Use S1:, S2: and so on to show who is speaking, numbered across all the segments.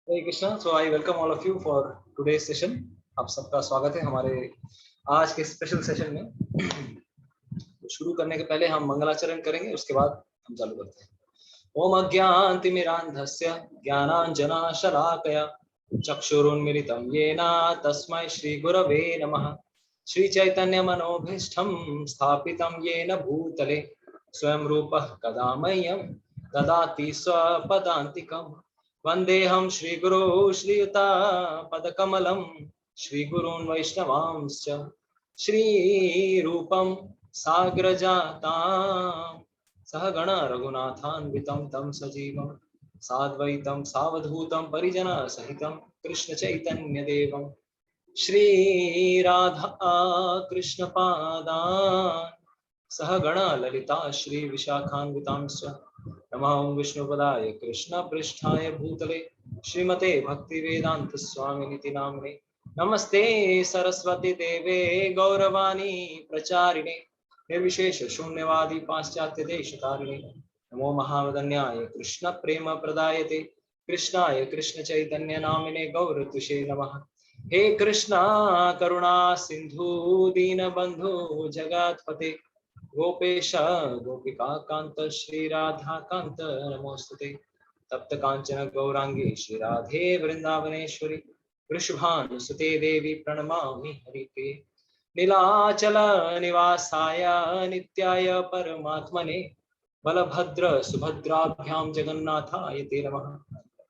S1: Hare Krishna. So I welcome all of you for today's session. आप सबका स्वागत है हमारे आज के स्पेशल सेशन में। तो शुरू करने के पहले हम मंगलाचरण करेंगे, उसके बाद हम चालू करते हैं। ओम अज्ञानतिमिरान्धस्य ज्ञानाञ्जनशलाकया चक्षुरुन्मीलितं येन तस्मै श्रीगुरवे नमः। श्रीचैतन्यमनोभीष्टं स्थापितं येन भूतले स्वयं रूपः कदा मह्यं ददाति स्वपदान्तिकम्। वन्देऽहं श्रीगुरो श्रीयुतापदकमलं श्रीगुरून् वैष्णवांश्च श्रीरूपं साग्रजातां सहगण रघुनाथान्वितं तं सजीवं साद्वैतं सावधूतं परिजनसहितं कृष्णचैतन्यदेवं श्रीराधा कृष्णपादान् सहगण ललिता श्रीविशाखान्वितांश्च नमः विष्णुपदाय कृष्णपृष्ठाय भूतले श्रीमते भक्तिवेदांत स्वामिनिति नाम्ने। नमस्ते सरस्वती देवे गौरवाणी प्रचारिणे निर्विशेष शून्यवादी पाश्चात्य देशतारिणे। नमो महावदन्याय कृष्ण प्रेम प्रदायते कृष्णाय कृष्ण चैतन्य नामिने गौरतुषे नमः। हे कृष्णा करुणा सिंधु दीनबंधु जगत्पते गोपेश गोपिका कांत श्री राधा कांत नमोस्तुते। तप्त कांचन गौरांगी श्री राधे वृंदावनेश्वरी वृषभानुसुते देवी प्रणमामि हरिप्रिये। नीलाचल निवासाय नित्याय परमात्मने बलभद्र सुभद्राभ्यां जगन्नाथाय ते नमः।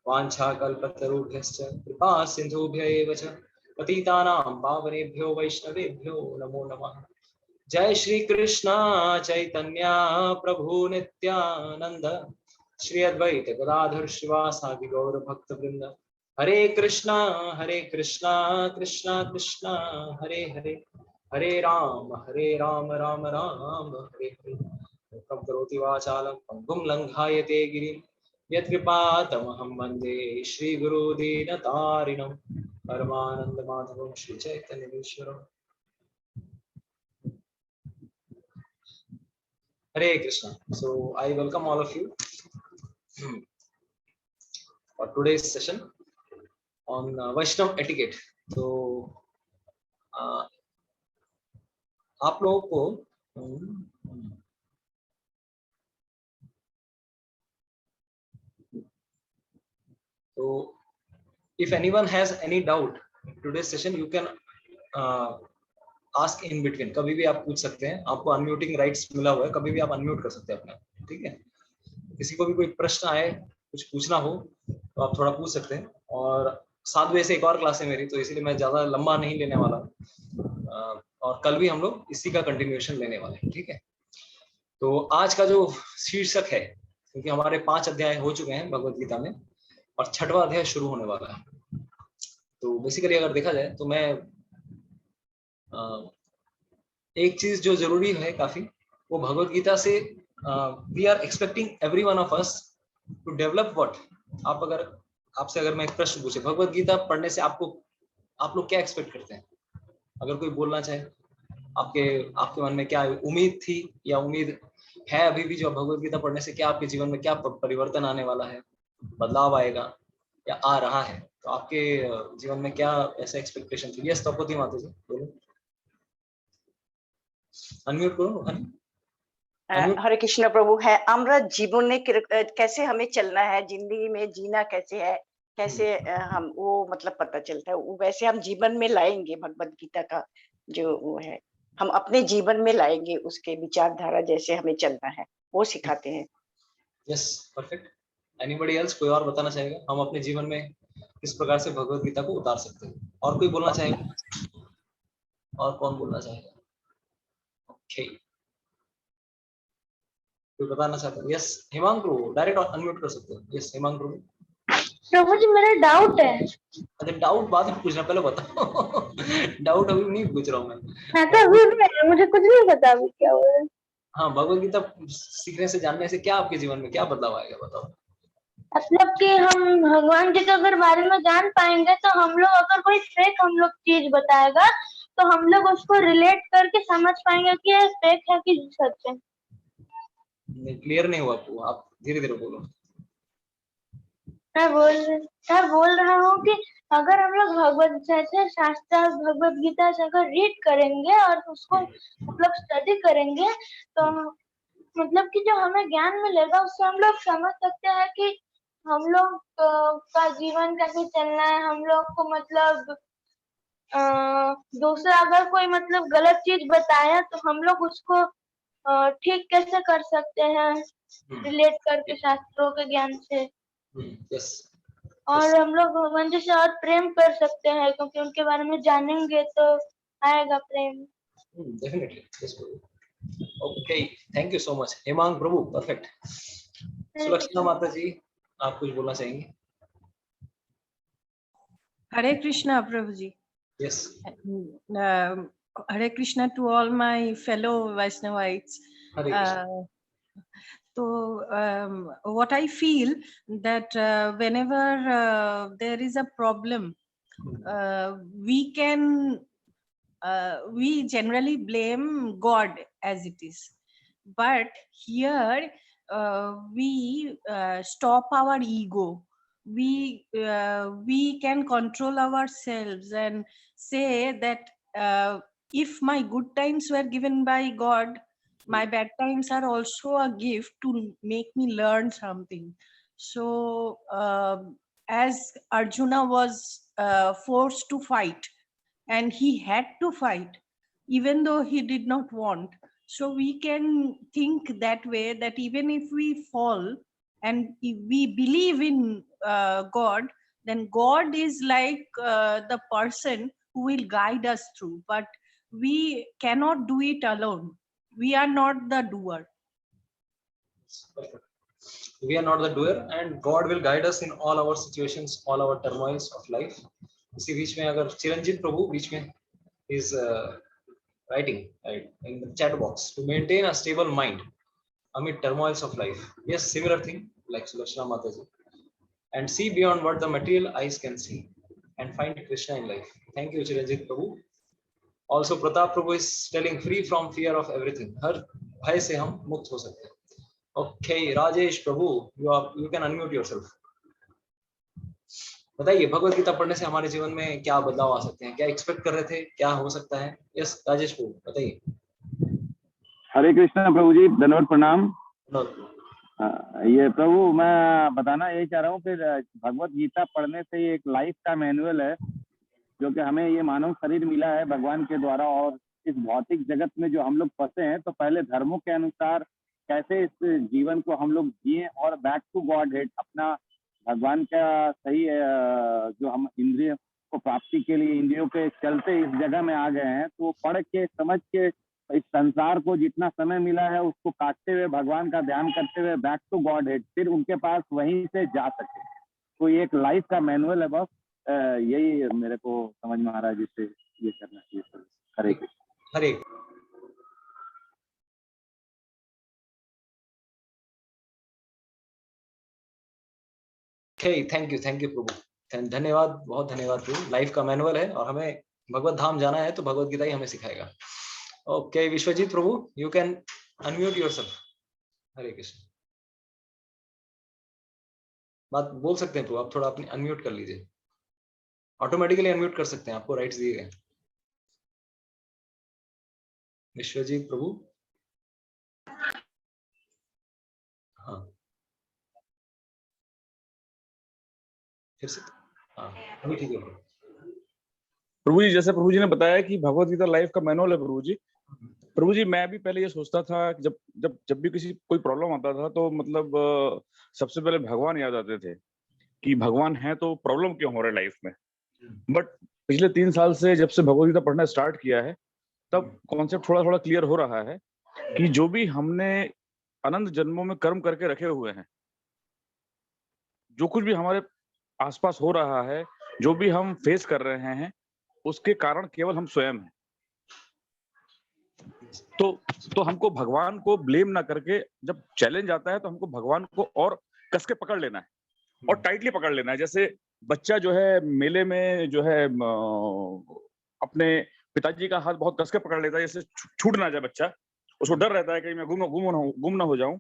S1: वाञ्छाकल्पतरुभ्यश्च कृपा सिन्धुभ्य एव च पतितानां पावनेभ्यो वैष्णवेभ्यो नमो नमः। जय श्री कृष्णा चैतन्य प्रभु नित्यानंद श्री अद्वैत गदाधर श्रीवासादि गौर भक्त वृंद। हरे कृष्णा कृष्णा कृष्णा हरे हरे हरे राम राम राम हरे हरे। मूकं करोति वाचालं पंगुं लंघायते गिरिं यत्कृपातमहं वन्दे श्रीगुरुदीनतारिणं परमानन्दमाधवं श्रीचैतन्येश्वरम्। Hare Krishna. So I welcome all of you for today's session on Vaishnav etiquette. So आप लोगों को so if anyone has any doubt in today's session, you can ask in between. कभी भी आप पूछ सकते हैं, आपको अनम्यूटिंग राइट्स मिला हुआ है, कभी भी आप अनम्यूट कर सकते हैं अपना, ठीक है। किसी को भी कोई प्रश्न आए, कुछ पूछना हो तो आप थोड़ा पूछ सकते हैं। और 7 बजे से एक और क्लास है मेरी, तो इसीलिए मैं ज्यादा लंबा नहीं लेने वाला हूँ। और कल भी हम लोग इसी का कंटिन्यूएशन लेने वाले हैं, ठीक है। तो आज का जो शीर्षक है, क्योंकि हमारे 5 अध्याय हो चुके हैं भगवत गीता में और 6वां अध्याय शुरू होने वाला है। तो बेसिकली अगर देखा जाए तो मैं एक चीज जो जरूरी है काफी, वो भगवत गीता से we are expecting every one of us to develop what. आपसे अगर मैं एक प्रश्न पूछे, भगवत गीता पढ़ने से आप लोग क्या एक्सपेक्ट करते हैं? अगर कोई बोलना चाहे, आपके मन में क्या उम्मीद थी या उम्मीद है अभी भी, जो भगवत गीता पढ़ने से क्या आपके जीवन में क्या परिवर्तन आने वाला है, बदलाव आएगा या आ रहा है? तो आपके जीवन में क्या ऐसा एक्सपेक्टेशन थी? यस द्रौपदी माता जी बोलो, अनम्यूट करो।
S2: हरे कृष्ण प्रभु। है আমরা জীবনে कैसे हमें चलना है, जिंदगी में जीना कैसे है, कैसे हम वो मतलब पता चलता है। वो वैसे हम जीवन में लाएंगे भगवत गीता का जो वो है, हम अपने जीवन में लाएंगे उसके विचारधारा, जैसे हमें चलना है वो सिखाते हैं।
S1: Yes, perfect. Anybody else? कोई और बताना चाहेगा हम अपने जीवन में किस प्रकार से भगवत गीता को उतार सकते हैं? और कोई बोलना चाहेगा? और कौन बोलना चाहेगा? ओके, कोई बताना चाहता है? यस, हिमांशु डायरेक्ट अनम्यूट कर सकते हो। यस हिमांशु।
S3: प्रभु जी मेरा डाउट है।
S1: अच्छा, डाउट बाद में पूछना, पहले बताओ। डाउट अभी नहीं पूछ रहा हूँ मैं।
S3: तो अभी मुझे कुछ नहीं पता अभी क्या हो रहा है।
S1: हाँ, भगवत गीता सीखने से, जानने से क्या आपके जीवन में क्या बदलाव आएगा, बताओ।
S3: मतलब कि हम भगवान जी के अगर बारे में जान पाएंगे तो हम लोग, अगर कोई फेक हम लोग चीज बताएगा तो हम लोग उसको रिलेट करके समझ पाएंगे कि ये फेक है कि सच है।
S1: क्लियर नहीं हुआ आपको? आप धीरे धीरे बोलो।
S3: मैं बोल रहा हूँ कि अगर हम लोग भगवत जैसे शास्त्र भगवत गीता से अगर रीड करेंगे और उसको मतलब स्टडी करेंगे तो मतलब कि जो हमें ज्ञान मिलेगा उससे हम लोग समझ सकते हैं कि हम लोग का जीवन कैसे चलना है। हम लोग को मतलब दूसरा अगर कोई मतलब गलत चीज बताया तो हम लोग उसको ठीक कैसे कर सकते हैं रिलेट करके शास्त्रों के ज्ञान से।
S1: यस
S3: और हम लोग भगवान जी से और प्रेम कर सकते हैं क्योंकि उनके बारे में जानेंगे तो आएगा प्रेम।
S1: Definitely yes Prabhu. Okay thank you so much Hemang Prabhu perfect. Sulakshana Mata ji आप कुछ बोलना चाहेंगे?
S4: Hare Krishna Prabhu ji.
S1: Yes
S4: Hare Krishna to all my fellow Vaishnavites.
S1: Hare Krishna.
S4: So what I feel that whenever there is a problem, we generally blame God as it is, but here we stop our ego. We can control ourselves and say that if my good times were given by God, my bad times are also a gift to make me learn something. So as Arjuna was forced to fight, and he had to fight even though he did not want, so we can think that way, that even if we fall and if we believe in God, then God is like the person who will guide us through, but we cannot do it alone. We are not the doer.
S1: We are not the doer and God will guide us in all our situations, all our turmoils of life. इसी बीच में अगर चिरंजीव प्रभु बीच में is writing right in the chat box to maintain a stable mind amid turmoils of life. Yes, similar thing like Sulakshana Mataji. And see beyond what the material eyes can see and find Krishna in life. Thank you, Chiranjit Prabhu. Also, Pratap Prabhu is telling free from fear of everything. हर भय से हम मुक्त हो सकते हैं. Okay, Rajesh Prabhu, you can unmute yourself. बताइए भगवत गीता पढ़ने से हमारे जीवन में क्या बदलाव आ सकते हैं, क्या एक्सपेक्ट कर रहे थे, क्या हो सकता है? यस राजेश प्रभु बताइए।
S5: हरे कृष्णा प्रभु जी, धन्यवाद प्रणाम। ये प्रभु मैं बताना यही चाह रहा हूँ कि भगवत गीता पढ़ने से एक लाइफ का मैनुअल है जो कि हमें ये मानव शरीर मिला है भगवान के द्वारा, और इस भौतिक जगत में जो हम लोग फंसे हैं तो पहले धर्मों के अनुसार कैसे इस जीवन को हम लोग जिए और बैक टू गॉड हेड अपना भगवान का सही जो हम इंद्रिय को प्राप्ति के लिए इंद्रियों के चलते इस जगह में आ गए हैं, तो पढ़ के समझ के इस संसार को जितना समय मिला है उसको काटते हुए भगवान का ध्यान करते हुए बैक टू गॉड हेड फिर उनके पास वहीं से जा सके। तो ये एक लाइफ का मैनुअल है, बस यही मेरे को समझ में आ रहा है जिससे ये करना चाहिए। हरे कृष्ण।
S1: हरे थैंक यू प्रभु, धन्यवाद, बहुत धन्यवाद प्रभु। लाइफ का मैनुअल है और हमें भगवत धाम जाना है तो भगवत गीता ही हमें सिखाएगा। Okay Vishwajeet Prabhu, you can unmute yourself. Hare Krishna. बात बोल सकते हैं प्रभु, आप थोड़ा अपनी अनम्यूट कर लीजिए, ऑटोमेटिकली अनम्यूट कर सकते हैं, आपको राइट्स दिए गए। विश्वजीत प्रभु, हाँ फिर से, हाँ अभी ठीक है
S6: प्रभु जी। जैसे प्रभु जी ने बताया कि भगवत गीता लाइफ का मैनुअल है प्रभु जी, मैं भी पहले ये सोचता था कि जब भी किसी कोई प्रॉब्लम आता था तो मतलब सबसे पहले भगवान याद आते थे कि भगवान है तो प्रॉब्लम क्यों हो रहा है लाइफ में। बट पिछले 3 साल से जब से भगवत गीता पढ़ना स्टार्ट किया है तब कॉन्सेप्ट थोड़ा थोड़ा क्लियर हो रहा है कि जो भी हमने अनंत जन्मों में कर्म करके रखे हुए हैं, जो कुछ भी हमारे आसपास हो रहा है, जो भी हम फेस कर रहे हैं, उसके कारण केवल हम स्वयं हैं। तो हमको भगवान को ब्लेम ना करके जब चैलेंज आता है तो हमको भगवान को और कस के पकड़ लेना है और टाइटली पकड़ लेना है। जैसे बच्चा जो है मेले में जो है अपने पिताजी का हाथ बहुत कस के पकड़ लेता है, जैसे छूट ना जाए बच्चा, उसको डर रहता है कि मैं गुम ना हो जाऊं।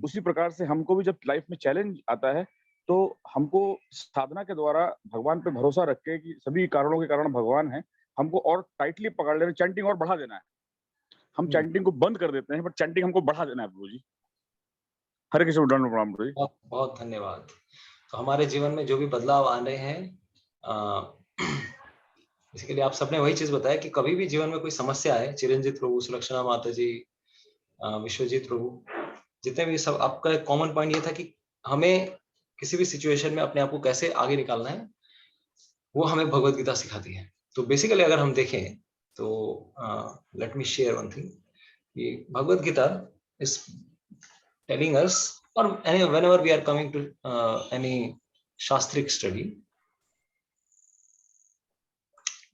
S6: उसी प्रकार से हमको भी जब लाइफ में चैलेंज आता है तो हमको साधना के द्वारा भगवान पे भरोसा रख के कि सभी कारणों के कारण भगवान है, हमको और टाइटली पकड़ लेना, चैंटिंग और बढ़ा देना है। हम चैंटिंग को बंद कर देते हैं, बट चैंटिंग हमको बढ़ा देना है प्रभु जी। हरे कृष्ण, दंड प्रणाम प्रभु जी।
S1: बहुत बहुत धन्यवाद। तो हमारे जीवन में जो भी बदलाव आ रहे हैं, इसके लिए आप सबने वही चीज बताया कि कभी भी जीवन में कोई समस्या है, चिरंजीत प्रभु, सुलक्षणा माता जी, विश्वजीत प्रभु, जितने भी सब, आपका एक कॉमन पॉइंट ये था कि हमें किसी भी सिचुएशन में अपने आप को कैसे आगे निकालना है, वो हमें भगवत गीता सिखाती है। तो बेसिकली अगर हम देखें तो let me share one thing, कि Bhagavad Gita is telling us, or whenever we are coming to any shastric study,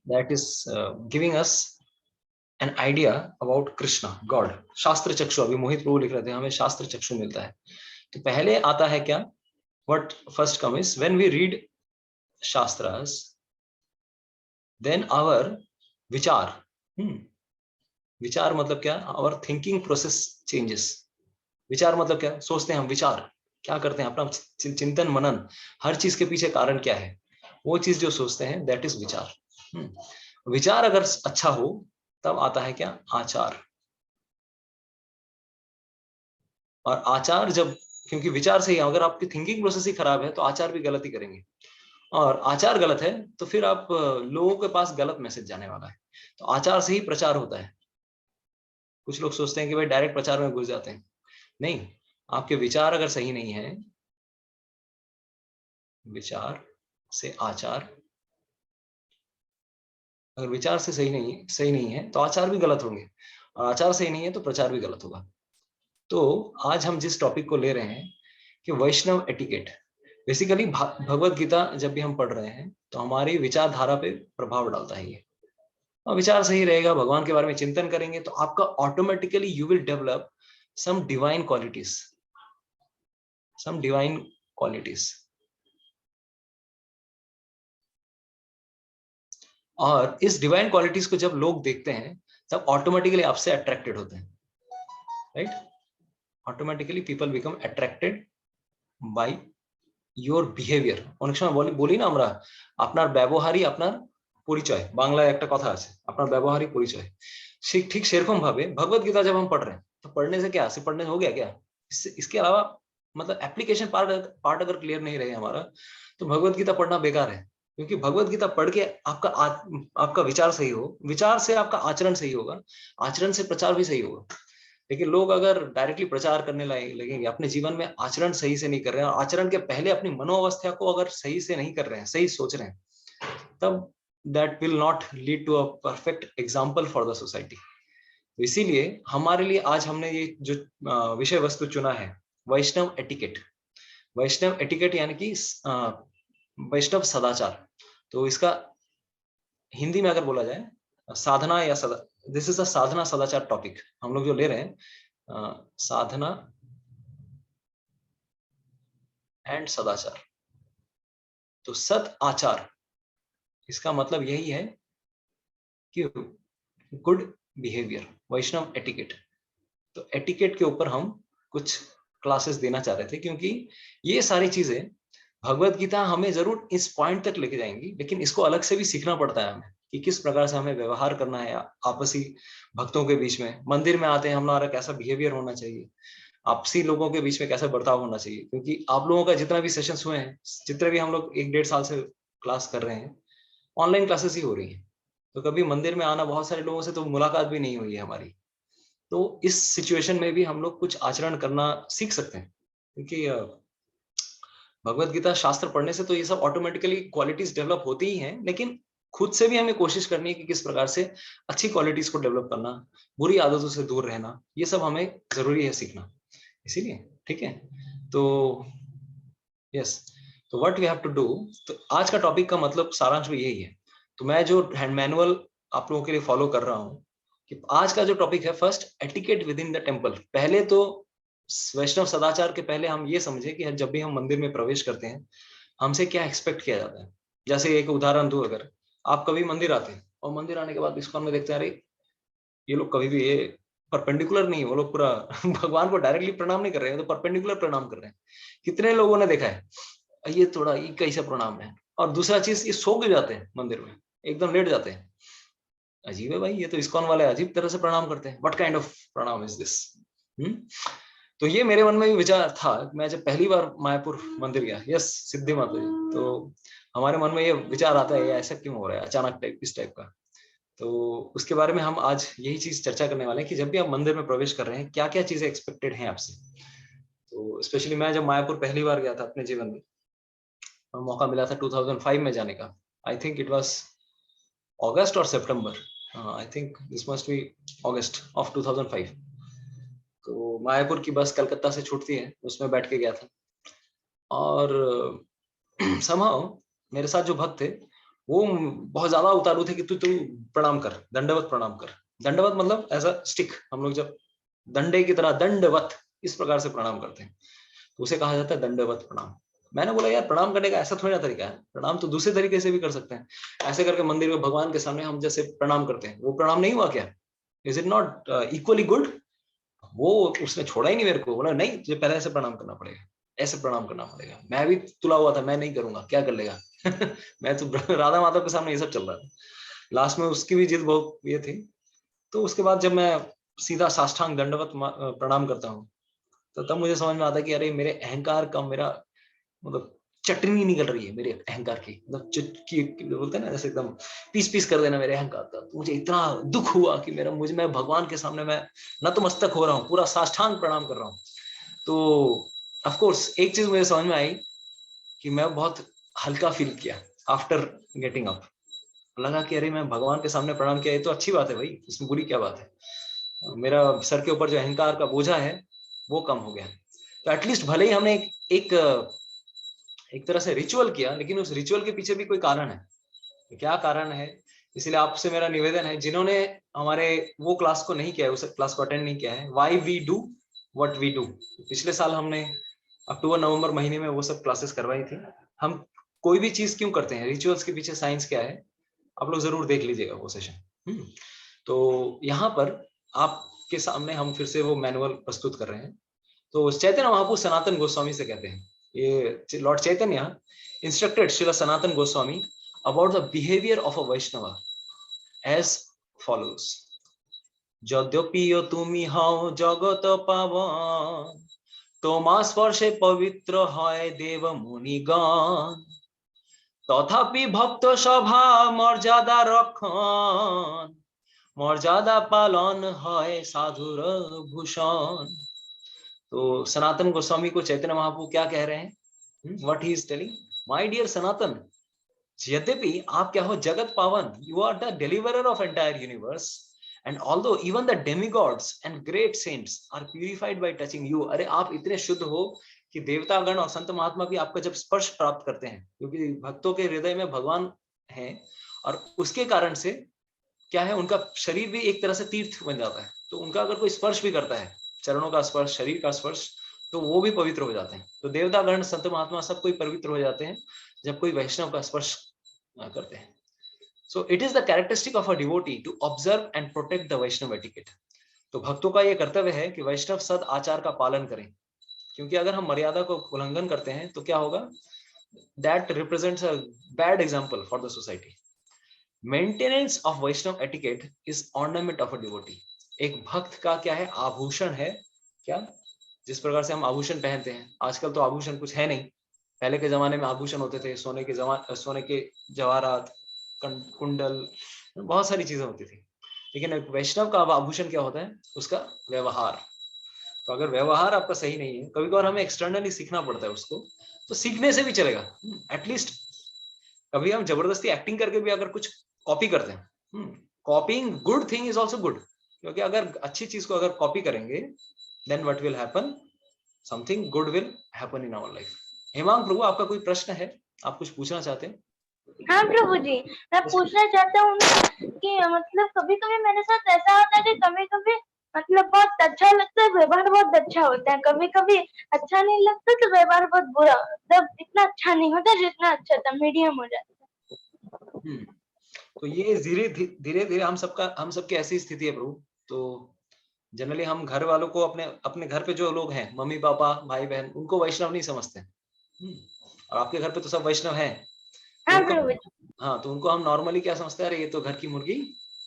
S1: that is giving us an idea about Krishna, God. शास्त्र चक्षु, अभी मोहित प्रभु लिख रहे थे, हमें शास्त्र चक्षु मिलता है। तो पहले आता है क्या, what first comes is when we read shastras, then our विचार, विचार मतलब क्या, our thinking process changes। विचार मतलब क्या, सोचते हैं हम, विचार क्या करते हैं, अपना चिंतन मनन, हर चीज के पीछे कारण क्या है, वो चीज जो सोचते हैं, दैट इज विचार। विचार अगर अच्छा हो तब आता है क्या, आचार। और आचार जब, क्योंकि विचार से ही, अगर आपकी थिंकिंग प्रोसेस ही खराब है तो आचार भी गलत ही करेंगे, और आचार गलत है तो फिर आप लोगों के पास गलत मैसेज जाने वाला है। तो आचार से ही प्रचार होता है। कुछ लोग सोचते हैं कि भाई डायरेक्ट प्रचार में घुस जाते हैं, नहीं, आपके विचार अगर सही नहीं है, विचार से आचार, अगर विचार से सही नहीं है तो आचार भी गलत होंगे, और आचार सही नहीं है तो प्रचार भी गलत होगा। तो आज हम जिस टॉपिक को ले रहे हैं कि वैष्णव एटिकेट, बेसिकली भगवत गीता जब भी हम पढ़ रहे हैं तो हमारी विचारधारा पे प्रभाव डालता है ये। और विचार सही रहेगा, भगवान के बारे में चिंतन करेंगे तो आपका automatically you will develop some divine qualities, some divine qualities। और इस डिवाइन क्वालिटीज को जब लोग देखते हैं तब ऑटोमेटिकली आपसे अट्रैक्टेड होते हैं, right? Automatically people become attracted by your behaviour. অনেক সময় বলি না আমরা, আপনার ব্যবহারই আপনার পরিচয়, বাংলায় একটা কথা আছে, আপনার ব্যবহারই পরিচয়। ঠিক সেরকম ভাবে भगवत गीता जब हम पढ़ रहे हैं तो पढ़ने से क्या, सिर्फ पढ़ने से हो गया क्या? इसके अलावा मतलब एप्लीकेशन पार्ट अगर क्लियर नहीं रहे हमारा तो भगवत गीता पढ़ना बेकार है। क्योंकि भगवत गीता पढ़ के आपका विचार सही हो, विचार से आपका आचरण सही होगा, आचरण से प्रचार भी सही होगा। लेकिन लोग अगर डायरेक्टली प्रचार करने लगेंगे, अपने जीवन में आचरण सही से नहीं कर रहे हैं, और आचरण के पहले अपनी मनोअवस्था को अगर सही से नहीं कर रहे हैं, सही सोच रहे हैं, तब that will not lead to a perfect example for the society। तो इसीलिए हमारे लिए आज हमने ये जो विषय वस्तु चुना है, वैष्णव एटिकेट। वैष्णव एटिकेट यानी कि वैष्णव सदाचार। तो इसका हिंदी में अगर बोला जाए साधना या सदा, दिस इज अ साधना सदाचार टॉपिक हम लोग जो ले रहे हैं, साधना एंड सदाचार। तो सद आचार, इसका मतलब यही है कि गुड बिहेवियर, वैष्णव एटिकेट। तो एटिकेट के ऊपर हम कुछ क्लासेस देना चाह रहे थे, क्योंकि ये सारी चीजें भगवत गीता हमें जरूर इस पॉइंट तक लेके जाएंगी, लेकिन इसको अलग से भी सीखना पड़ता है हमें कि किस प्रकार से हमें व्यवहार करना है आपसी भक्तों के बीच में। मंदिर में आते हैं, हमारा कैसा बिहेवियर होना चाहिए, आपसी लोगों के बीच में कैसा बर्ताव होना चाहिए। क्योंकि आप लोगों का जितना भी सेशंस हुए हैं, जितने भी हम लोग 1-1.5 साल से क्लास कर रहे हैं, ऑनलाइन क्लासेस ही हो रही हैं, तो कभी मंदिर में आना, बहुत सारे लोगों से तो मुलाकात भी नहीं हुई है हमारी। तो इस सिचुएशन में भी हम लोग कुछ आचरण करना सीख सकते हैं, क्योंकि भगवत गीता शास्त्र पढ़ने से तो ये सब ऑटोमेटिकली क्वालिटीज डेवलप होती ही हैं, लेकिन खुद से भी हमें कोशिश करनी है कि किस प्रकार से अच्छी क्वालिटीज को डेवलप करना, बुरी आदतों से दूर रहना, ये सब हमें जरूरी है सीखना। इसीलिए ठीक है, तो यस, तो what we have to do. तो आज का टॉपिक का मतलब सारांश भी यही है। तो मैं जो हैंड मैनुअल आप लोगों के लिए फॉलो कर रहा हूँ कि आज का जो टॉपिक है, first etiquette within the temple. पहले तो वैष्णव सदाचार के पहले हम ये समझे कि जब भी हम मंदिर में प्रवेश करते हैं हमसे क्या एक्सपेक्ट किया जाता है। जैसे एक उदाहरण दूं, अगर आप कभी मंदिर आते हैं और मंदिर आने के बाद इस्कॉन में देखते हैं, अरे ये लोग कभी भी ये परपेंडिकुलर नहीं है, वो लोग पूरा भगवान को डायरेक्टली प्रणाम नहीं कर रहे हैं, तो परपेंडिकुलर प्रणाम कर रहे हैं। कितने लोगों ने देखा है ये थोड़ा ये कैसा प्रणाम है। और दूसरा चीज, ये सो के जाते हैं मंदिर में, एकदम लेट जाते हैं। अजीब है भाई, ये तो इस्कॉन वाले अजीब तरह से प्रणाम करते हैं। व्हाट काइंड ऑफ प्रणाम इज दिस? तो ये मेरे मन में भी विचार था। मैं जब पहली बार मायापुर मंदिर गया, यस सिद्धि माता जी, तो हमारे मन में ये विचार आता है, ये ऐसा क्यों हो रहा है अचानक टाइप, इस टाइप का। तो उसके बारे में हम आज यही चीज चर्चा करने वाले हैं कि जब भी आप मंदिर में प्रवेश कर रहे हैं, क्या क्या चीजें एक्सपेक्टेड हैं आपसे। तो स्पेशली मैं जब मायापुर पहली बार गया था अपने जीवन में, मौका मिला था 2005 में जाने का। I think it was August और सितंबर, I think this must be August of 2005। तो मायापुर की बस कलकत्ता से छूटती है, उसमें बैठ के गया था। और somehow मेरे साथ जो भक्त थे वो बहुत ज्यादा उतारू थे कि तू प्रणाम कर, दंडवत प्रणाम कर। दंडवत मतलब ऐसा स्टिक, हम लोग जब दंडे की तरह दंडवत इस प्रकार से प्रणाम करते हैं, तो उसे कहा जाता है दंडवत प्रणाम। मैंने बोला यार प्रणाम करने का ऐसा थोड़ा तरीका है, प्रणाम तो दूसरे तरीके से भी कर सकते हैं। ऐसे करके मंदिर में भगवान के सामने हम जैसे प्रणाम करते हैं, वो प्रणाम नहीं हुआ क्या? Is it not equally good? वो उसने छोड़ा ही नहीं मेरे को, बोला नहीं तुझे पहले ऐसे प्रणाम करना पड़ेगा, ऐसे प्रणाम करना पड़ेगा। मैं भी तुला हुआ था, मैं नहीं करूंगा, क्या कर लेगा। मैं तो राधा माधव के सामने ये सब चल रहा था। लास्ट में उसकी भी जिद बहुत ये थी। तो उसके बाद जब मैं सीधा साष्टांग दंडवत प्रणाम करता हूँ, तो तब मुझे समझ में आता है कि अरे मेरे अहंकार का, मेरा मतलब चटनी निकल रही है मेरे अहंकार की, मतलब चुटकी बोलते हैं ना, जैसे एकदम पीस पीस कर देना मेरे अहंकार का। तो मुझे इतना दुख हुआ कि मैं भगवान के सामने मैं नतमस्तक हो रहा हूँ, पूरा साष्टांग प्रणाम कर रहा हूँ। तो ऑफ कोर्स एक चीज मुझे समझ में आई कि मैं बहुत हल्का फील किया आफ्टर गेटिंग अप। लगा कि अरे मैं भगवान के सामने प्रणाम किया, ये तो अच्छी बात है भाई, इसमें बुरी क्या बात है। मेरा सर के ऊपर जो अहंकार का बोझा है वो कम हो गया। तो एटलीस्ट भले ही हमने एक तरह से रिचुअल किया, लेकिन उस रिचुअल के पीछे भी कोई कारण है। क्या कारण है? इसलिए आपसे मेरा निवेदन है, जिन्होंने हमारे वो क्लास को नहीं किया है, उस क्लास को अटेंड नहीं किया है, why we do what we do, पिछले साल हमने अक्टूबर नवंबर महीने में वो सब क्लासेस करवाई थी। हम कोई भी चीज क्यों करते हैं, रिचुअल्स के पीछे साइंस क्या है, आप लोग जरूर देख लीजिएगा वो सेशन। तो यहाँ पर आपके सामने हम फिर से वो मैनुअल प्रस्तुत कर रहे हैं। तो चैतन्य महाप्रभु सनातन गोस्वामी से कहते हैं, ये lord Chaitanya instructed Srila Sanatana Goswami about the behaviour of a Vaishnava as follows. यद्यपि तुमी हओ जगत पावन, তোমার স্পর্শে পবিত্র হয় দেব মুনিগণ, তথাপি ভক্ত সভা মর্যাদা রক্ষণ, মর্যাদা पालन হয় साधुर भूषण। तो सनातन गोस्वामी को चैतन्य महाप्रभु क्या कह रहे हैं? What he is telling, my dear Sanatan, यद्यपि आप क्या हो जगत पावन, you are the deliverer of entire universe, and although even the demigods and great saints are purified by touching you, अरे आप इतने शुद्ध हो कि देवता गण और संत महात्मा भी आपका जब स्पर्श प्राप्त करते हैं, क्योंकि भक्तों के हृदय में भगवान हैं, और उसके कारण से क्या है, उनका शरीर भी एक तरह से तीर्थ बन जाता है। तो उनका अगर कोई स्पर्श भी करता है, चरणों का स्पर्श, शरीर का स्पर्श, तो वो भी पवित्र हो जाते हैं। तो देवता गण संत महात्मा सब कोई पवित्र हो जाते हैं जब कोई वैष्णव का स्पर्श करते हैं। So it is the characteristic of a devotee to observe and protect the Vaishnav etiquette. तो भक्तों का ये कर्तव्य है कि वैष्णव सद आचार का पालन करें, क्योंकि अगर हम मर्यादा को उल्लंघन करते हैं तो क्या होगा? That represents a bad example for the society. Maintenance of Vaishnav etiquette is ornament of a devotee. एक भक्त का क्या है? आभूषण है। क्या? जिस प्रकार से हम आभूषण पहनते हैं, आजकल तो आभूषण कुछ है नहीं, पहले के जमाने में आभूषण होते थे, सोने के जवाहरात, कुंडल, बहुत सारी चीजें होती थी। लेकिन एक वैष्णव का आभूषण क्या होता है? उसका व्यवहार। तो अगर व्यवहार आपका सही नहीं है, कभी कभार हमें एक्सटर्नली सीखना पड़ता है उसको, तो सीखने से भी चलेगा। एटलीस्ट कभी हम जबरदस्ती एक्टिंग करके भी अगर कुछ कॉपी करते हैं, copying good thing is also good, क्योंकि अगर अच्छी चीज को अगर कॉपी करेंगे, then what will happen, something good will happen in our life. Hemang Prabhu, आपका कोई प्रश्न है, आप कुछ पूछना चाहते हैं?
S3: हाँ प्रभु जी, मैं पूछना चाहता हूँ कि मतलब कभी कभी मेरे साथ ऐसा होता है कि कभी कभी मतलब बहुत अच्छा लगता है, व्यवहार बहुत अच्छा होता है, कभी कभी अच्छा नहीं लगता तो व्यवहार बहुत बुरा, मतलब इतना अच्छा नहीं होता जितना अच्छा था, मीडियम हो जाता है।
S1: तो ये धीरे धीरे हम सबकी ऐसी स्थिति है प्रभु। तो जनरली हम घर वालों को, अपने घर पे जो लोग हैं, मम्मी पापा भाई बहन, उनको वैष्णव नहीं समझते। और आपके घर पे तो सब वैष्णव हैं, तो
S3: हाँ
S1: उनको,
S3: प्रभु जी।
S1: हाँ तो उनको हम नॉर्मली क्या समझते हैं, अरे ये तो घर की मुर्गी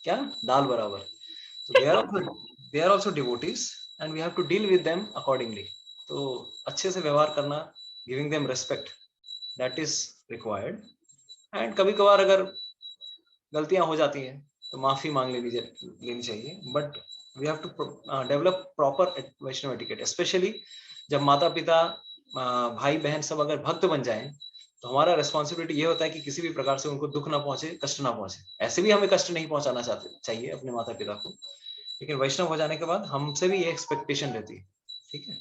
S1: क्या दाल बराबर। तो they are also devotees and we have to deal with them accordingly. तो अच्छे से व्यवहार करना, giving them respect, that is required. And कभी कभार अगर गलतियां हो जाती हैं तो माफी मांग लेनी चाहिए, but we have to develop proper Vaishnava etiquette, specially जब माता पिता भाई बहन सब अगर भक्त बन जाएं तो हमारा रिस्पॉन्सिबिलिटी ये होता है कि किसी भी प्रकार से उनको दुख ना पहुंचे, कष्ट ना पहुंचे। ऐसे भी हमें कष्ट नहीं पहुंचाना चाहिए अपने माता पिता को, लेकिन वैष्णव हो जाने के बाद हमसे भी ये एक्सपेक्टेशन रहती है, ठीक है।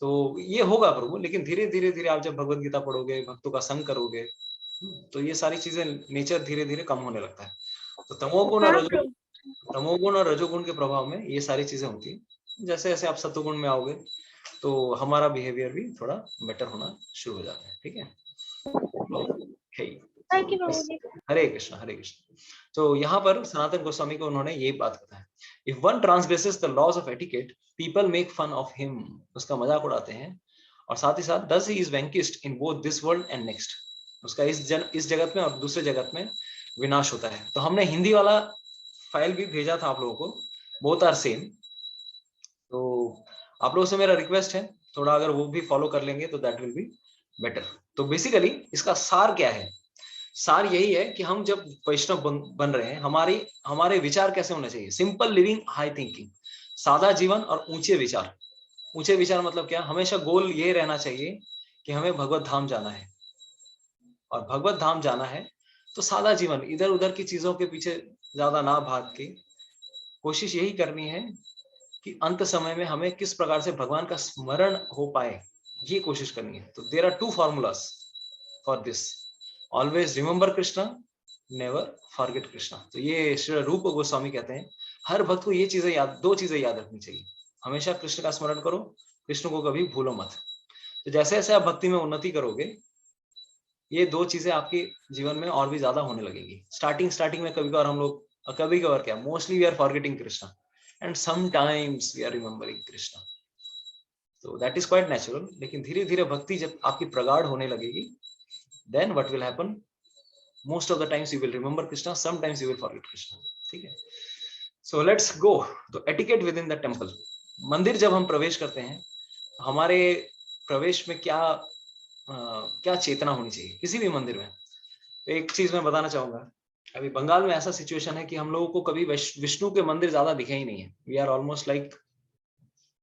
S1: तो ये होगा प्रभु, लेकिन धीरे धीरे धीरे आप जब भगवत गीता पढ़ोगे, भक्तों का संग करोगे, तो ये सारी चीजें, नेचर धीरे धीरे कम होने लगता है। तो तमोगुण और रजोगुण के प्रभाव में ये सारी चीजें होती है। जैसे जैसे आप सत्वगुण में आओगे तो हमारा बिहेवियर भी थोड़ा बेटर होना शुरू हो जाता है, ठीक है।
S3: थैंक यू प्रभु जी।
S1: हरे कृष्ण हरे कृष्ण। तो यहाँ पर सनातन गोस्वामी को उन्होंने ये बात बताया, if one transgresses the laws of etiquette people make fun of him, उसका मजाक उड़ाते हैं, और साथ ही साथ thus he is vanquished in both this world and next, उसका इस जगत में और दूसरे जगत में विनाश होता है। तो हमने हिंदी वाला फाइल भी भेजा था आप लोगों को, बोथ आर सेम। तो आप लोगों से मेरा रिक्वेस्ट है, थोड़ा अगर वो भी फॉलो कर लेंगे तो दैट विल बी बेटर। तो बेसिकली इसका सार क्या है? सार यही है कि हम जब वैष्णव बन रहे हैं, हमारे विचार कैसे होने चाहिए? सिंपल लिविंग, हाई थिंकिंग, सादा जीवन और ऊंचे विचार। ऊंचे विचार मतलब क्या? हमेशा गोल ये रहना चाहिए कि हमें भगवत धाम जाना है, और भगवत धाम जाना है तो सादा जीवन, इधर उधर की चीजों के पीछे ज्यादा ना भाग के कोशिश यही करनी है कि अंत समय में हमें किस प्रकार से भगवान का स्मरण हो पाए, ये कोशिश करनी है। तो there are 2 formulas for this, always remember Krishna, never forget Krishna. तो ये श्री रूप गोस्वामी कहते हैं हर भक्त को ये चीजें दो चीजें याद रखनी चाहिए, हमेशा कृष्ण का स्मरण करो, कृष्ण को कभी भूलो मत। तो जैसे जैसे आप भक्ति में उन्नति करोगे, ये 2 चीजें आपके जीवन में और भी ज्यादा होने लगेगी। स्टार्टिंग में कभी कभार क्या, mostly we are forgetting Krishna and sometimes we are remembering Krishna, तो दैट इज क्वाइट नेचुरल। लेकिन धीरे धीरे भक्ति जब आपकी प्रगाढ़ होने लगेगी, then what will happen, most of the times you will remember Krishna, sometimes you will forget Krishna, ठीक है। So let's go. तो etiquette within the temple, मंदिर जब हम प्रवेश करते हैं, हमारे प्रवेश में क्या चेतना होनी चाहिए किसी भी मंदिर में? तो एक चीज मैं बताना चाहूंगा, अभी बंगाल में ऐसा सिचुएशन है कि हम लोगों को कभी विष्णु के मंदिर ज्यादा दिखे ही नहीं है। वी आर ऑलमोस्ट लाइक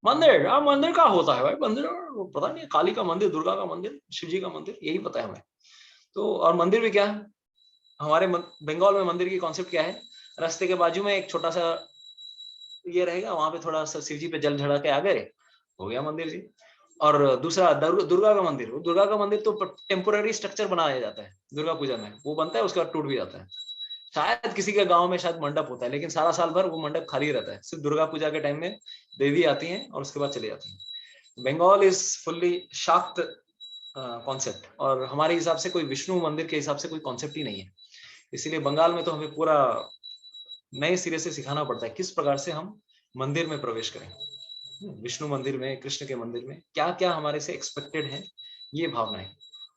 S1: मंदिर का होता है भाई, मंदिर पता नहीं, काली का मंदिर, दुर्गा का मंदिर, शिव जी का मंदिर, यही पता है हमें। तो और मंदिर भी क्या है हमारे बंगाल में, मंदिर की कॉन्सेप्ट क्या है? रास्ते के बाजू में एक छोटा सा ये रहेगा, वहां पे थोड़ा सा शिव जी पे जल चढ़ा के आ गए, हो गया मंदिर जी। और दूसरा दुर्गा का मंदिर, दुर्गा का मंदिर तो टेम्पोररी स्ट्रक्चर बनाया जाता है दुर्गा पूजा में, वो बनता है उसके बाद टूट भी जाता है। शायद किसी के गांव में शायद मंडप होता है, लेकिन सारा साल भर वो मंडप खाली रहता है, सिर्फ दुर्गा पूजा के टाइम में देवी आती हैं और उसके बाद चली जाती हैं। बंगाल इज फुल्ली शाक्त कॉन्सेप्ट, और हमारे हिसाब से कोई विष्णु मंदिर के हिसाब से कोई कॉन्सेप्ट ही नहीं है। इसीलिए बंगाल में तो हमें पूरा नए सिरे से सिखाना पड़ता है किस प्रकार से हम मंदिर में प्रवेश करें, विष्णु मंदिर में, कृष्ण के मंदिर में क्या क्या हमारे से एक्सपेक्टेड है, ये भावना है।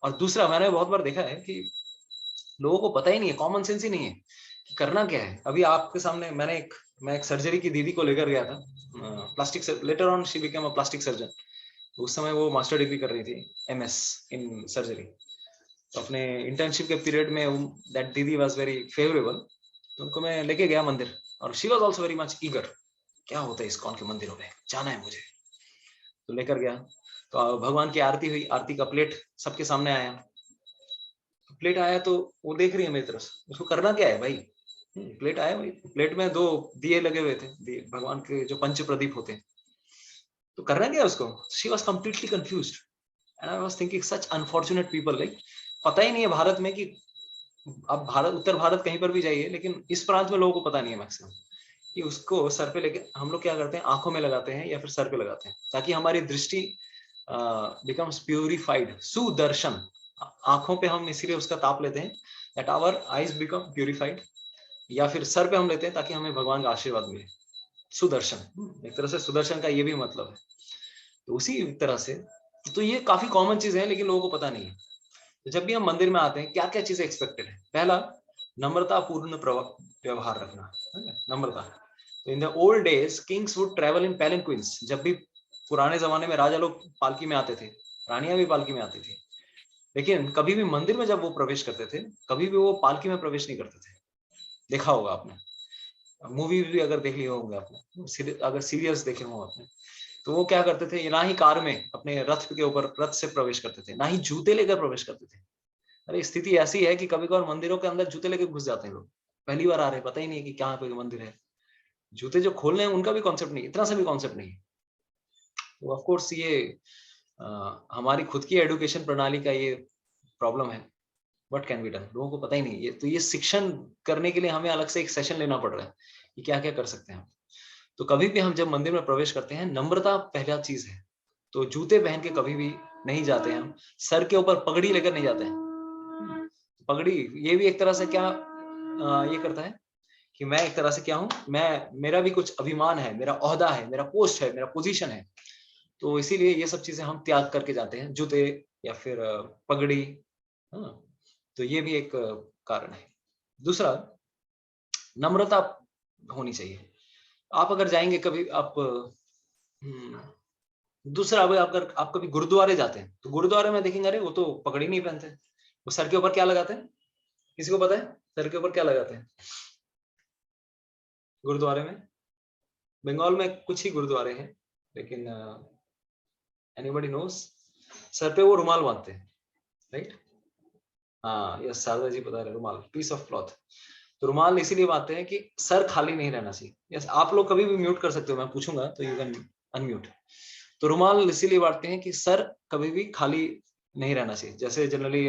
S1: और दूसरा, मैंने बहुत बार देखा है कि लोगों को पता ही नहीं है, कॉमन सेंस ही नहीं है कि करना क्या है। अभी आपके सामने मैं एक सर्जरी की दीदी को लेकर गया था, plastic, later on she became a plastic surgeon. उस समय वो मास्टर डिग्री कर रही थी, MS इन सर्जरी। तो अपने इंटर्नशिप के पीरियड में दैट दीदी वाज वेरी फेवरेबल, तो उनको मैं लेके गया मंदिर, और she was also very much eager, क्या होता है इस्कॉन के मंदिरों में, जाना है मुझे। तो लेकर गया, तो भगवान की आरती हुई, आरती का प्लेट सबके सामने आया, प्लेट आया तो वो देख रही है मेरी तरफ, उसको करना क्या है भाई? प्लेट आया भाई, प्लेट में 2 दिए लगे हुए थे, भगवान के जो पंच प्रदीप होते हैं, तो करना क्या है उसको? She was completely confused and I was thinking such unfortunate people, like पता ही नहीं है भारत में कि, अब भारत, उत्तर भारत कहीं पर भी जाइए, लेकिन इस प्रांत में लोगों को पता नहीं है मैक्सिमम कि उसको सर पे लेके हम लोग क्या करते हैं, आंखों में लगाते हैं या फिर सर पे लगाते हैं, ताकि हमारी दृष्टि बिकम्स प्यूरिफाइड, सुदर्शन। आंखों पे हम इसीलिए उसका ताप लेते हैं, that our eyes become purified, या फिर सर पे हम लेते हैं ताकि हमें भगवान का आशीर्वाद मिले, सुदर्शन। एक तरह से सुदर्शन का ये भी मतलब है। तो उसी तरह से, तो ये काफी कॉमन चीज है, लेकिन लोगों को पता नहीं है। तो जब भी हम मंदिर में आते हैं क्या क्या चीजें एक्सपेक्टेड है? पहला, नम्रता पूर्ण व्यवहार रखना, नम्रता। तो in the old days kings would travel in palanquins. जब भी पुराने जमाने में राजा लोग पालकी में आते थे, रानियां भी पालकी में आती थी, लेकिन कभी भी मंदिर में जब वो प्रवेश करते थे कभी भी वो पालकी में प्रवेश नहीं करते थे। देखा होगा आपने, मूवी भी अगर देख लिए होंगे आपने, अगर सीरियल्स देखे होंगे आपने, तो वो क्या करते थे, ना ही कार में अपने रथ के ऊपर रथ से प्रवेश करते थे, ना ही जूते लेकर प्रवेश करते थे। अरे स्थिति ऐसी है कि कभी कभार मंदिरों के अंदर जूते लेकर घुस जाते हैं लोग, पहली बार आ रहे हैं, पता ही नहीं है कि कहाँ पे मंदिर है, जूते जो खोलने हैं उनका भी कॉन्सेप्ट नहीं, इतना सा भी कॉन्सेप्ट नहीं। तो ऑफ कोर्स ये हमारी खुद की एजुकेशन प्रणाली का ये प्रॉब्लम है। व्हाट कैन बी डन, लोगों को पता ही नहीं। ये तो ये शिक्षण करने के लिए हमें अलग से एक सेशन लेना पड़ रहा है कि क्या क्या कर सकते हैं। तो कभी भी हम जब मंदिर में प्रवेश करते हैं, नम्रता पहला चीज है। तो जूते पहन के कभी भी नहीं जाते हैं हम, सर के ऊपर पगड़ी लेकर नहीं जाते हैं। पगड़ी ये भी एक तरह से क्या ये करता है कि मैं एक तरह से क्या हूं, मैं, मेरा भी कुछ अभिमान है, मेरा ओहदा है, मेरा पोस्ट है, मेरा पोजीशन है। तो इसीलिए ये सब चीजें हम त्याग करके जाते हैं, जूते या फिर पगड़ी। हाँ, तो ये भी एक कारण है। दूसरा, नम्रता होनी चाहिए। आप अगर जाएंगे कभी, आप दूसरा, अगर आप कभी गुरुद्वारे जाते हैं तो गुरुद्वारे में देखेंगे, अरे वो तो पगड़ी नहीं पहनते, वो सर के ऊपर क्या लगाते हैं? किसी को पता है सर के ऊपर क्या लगाते हैं गुरुद्वारे में? बंगाल में कुछ ही गुरुद्वारे हैं, लेकिन एनीबॉडी नोस, सर पे वो रुमाल बांधते हैं, राइट? हाँ, यस, शारदा जी बता रहे, रुमाल, पीस ऑफ क्लॉथ। तो रुमाल इसीलिए बांधते हैं कि सर खाली नहीं रहना चाहिए। यस, आप लोग कभी भी म्यूट कर सकते हो, मैं पूछूंगा तो यू कैन अनम्यूट। तो रुमाल इसीलिए बांधते हैं कि सर कभी भी खाली नहीं रहना चाहिए। जैसे जनरली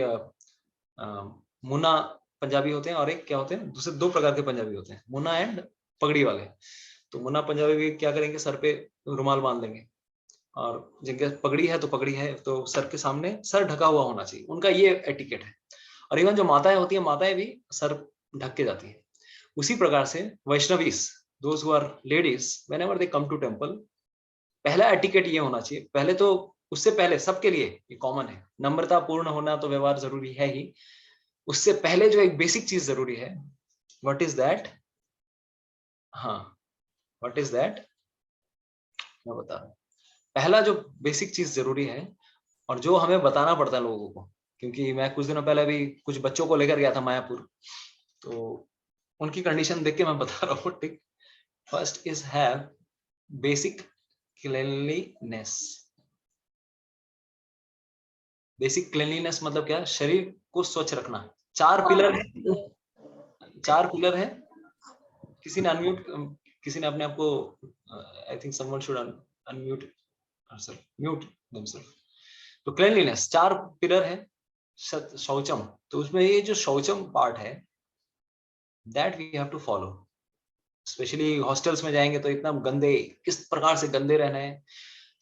S1: मुन्ना पंजाबी होते हैं और एक क्या होते हैं, दूसरे दो प्रकार के पंजाबी होते हैं, मुन्ना एंड पगड़ी वाले। तो मुन्ना पंजाबी भी क्या करेंगे, सर पे रुमाल बांध लेंगे, और जिनके पगड़ी है तो पगड़ी है तो सर के सामने सर ढका हुआ होना चाहिए, उनका ये एटिकेट है। और इवन जो माताएं होती हैं, माताएं भी सर ढक के जाती है। उसी प्रकार से Vaishnavis, those who are ladies, whenever they come to temple, पहला एटिकेट ये होना चाहिए। पहले तो, उससे पहले सबके लिए ये कॉमन है, नम्रता पूर्ण होना तो व्यवहार जरूरी है ही। उससे पहले जो एक बेसिक चीज जरूरी है, व्हाट इज दैट? हाँ, व्हाट इज दैट, मैं बता रहा हूं। पहला जो बेसिक चीज जरूरी है, और जो हमें बताना पड़ता है लोगों को, क्योंकि मैं कुछ दिनों पहले भी कुछ बच्चों को लेकर गया था मायापुर, तो उनकी कंडीशन देख के मैं बता रहा हूँ, ठीक। First is have basic cleanliness. Basic cleanliness मतलब क्या? शरीर को स्वच्छ रखना। चार पिलर है, चार पिलर है। किसी ने अनम्यूट, किसी ने अपने आप को, I think someone should unmute herself, mute themselves। तो क्लीनलीनेस, चार पिलर है। शौचम, तो उसमें ये जो शौचम पार्ट है, that we have to follow. Specially hostels में जाएंगे तो इतना गंदे, किस प्रकार से गंदे रहना है।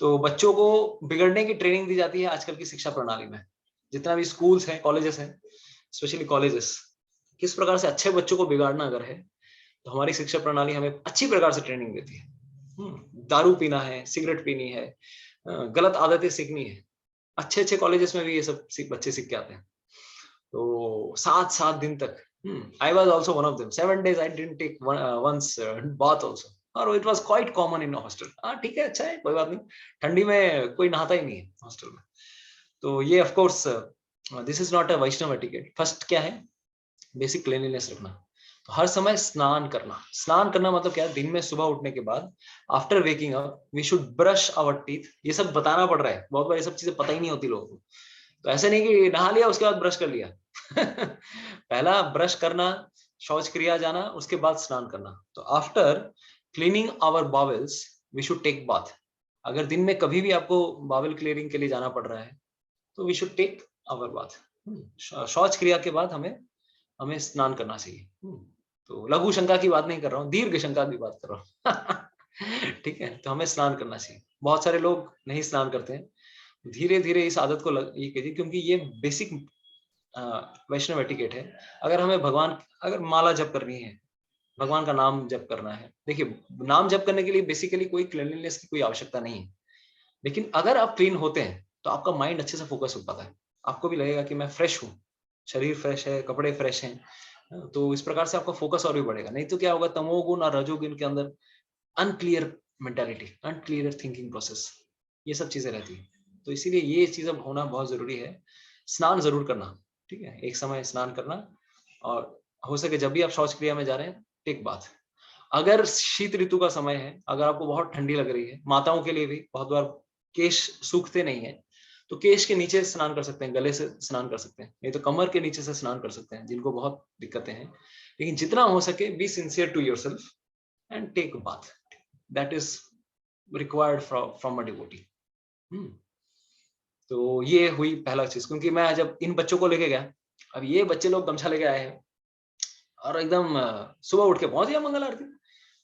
S1: तो बच्चों को बिगड़ने की ट्रेनिंग दी जाती है आजकल की शिक्षा प्रणाली में। जितना भी स्कूल्स हैं, कॉलेजेस हैं, स्पेशली कॉलेजेस, किस प्रकार से अच्छे बच्चों को बिगाड़ना अगर है, तो हमारी शिक्षा प्रणाली हमें अच्छी प्रकार से ट्रेनिंग देती है। दारू पीना है, सिगरेट पीनी है, गलत आदतें सीखनी है, अच्छे अच्छे कॉलेजेस में भी ये सब बच्चे सीख के आते हैं। तो 7 दिन तक, I was also one of them, 7 days I didn't take once bath also, और it was quite common in a hostel। हाँ ठीक है, अच्छा है, कोई बात नहीं, ठंडी में कोई नहाता ही नहीं है हॉस्टल में। तो ये of course this is not a Vaishnava etiquette. First क्या है? बेसिक क्लीनलीनेस रखना। तो हर समय स्नान करना। स्नान करना मतलब क्या है? दिन में सुबह उठने के बाद, after waking up we should brush our teeth. ये सब बताना पड़ रहा है, बहुत बार ये सब चीजें पता ही नहीं होती लोगों को। तो ऐसे नहीं कि नहा लिया उसके बाद ब्रश कर लिया पहला ब्रश करना, शौच क्रिया जाना, उसके बाद स्नान करना। तो after cleaning our bowels we should take bath. अगर दिन में कभी भी आपको बावेल क्लियरिंग के लिए जाना पड़ रहा है तो we should take our bath. शौच क्रिया के बाद हमें स्नान करना चाहिए। तो लघु शंका की बात नहीं कर रहा हूँ, दीर्घ शंका की बात कर रहा हूँ ठीक है, तो हमें स्नान करना चाहिए। बहुत सारे लोग नहीं स्नान करते हैं, धीरे धीरे इस आदत को ये कीजिए, क्योंकि ये बेसिक वैष्णव एटिकेट है। अगर हमें अगर माला जप करनी है, भगवान का नाम जप करना है, देखिए नाम जप करने के लिए बेसिकली कोई क्लीनलीनेस की कोई आवश्यकता नहीं है, लेकिन अगर आप क्लीन होते हैं तो आपका माइंड अच्छे से फोकस हो पाता है। आपको भी लगेगा कि मैं फ्रेश हूँ, शरीर फ्रेश है, कपड़े फ्रेश हैं, तो इस प्रकार से आपका फोकस और भी बढ़ेगा। नहीं तो क्या होगा, तमोगुण और रजोगुण के अंदर unclear mentality, unclear thinking process, ये सब चीजें रहती है। तो इसीलिए ये चीजें होना बहुत जरूरी है। स्नान जरूर करना, ठीक है, एक समय स्नान करना, और हो सके जब भी आप शौच क्रिया में जा रहे हैं टेक बाथ। अगर शीत ऋतु का समय है, अगर आपको बहुत ठंडी लग रही है, माताओं के लिए भी बहुत बार केश सूखते नहीं है, तो केश के नीचे स्नान कर सकते हैं, गले से स्नान कर सकते हैं, नहीं तो कमर के नीचे से स्नान कर सकते हैं, जिनको बहुत दिक्कतें हैं। लेकिन जितना हो सके be sincere to yourself and take bath, that is required from a devotee. तो ये हुई पहला चीज, क्योंकि मैं जब इन बच्चों को लेके गया, अब ये बच्चे लोग गमछा लेके आए हैं और एकदम सुबह उठ के पहुंच गया मंगल आरती,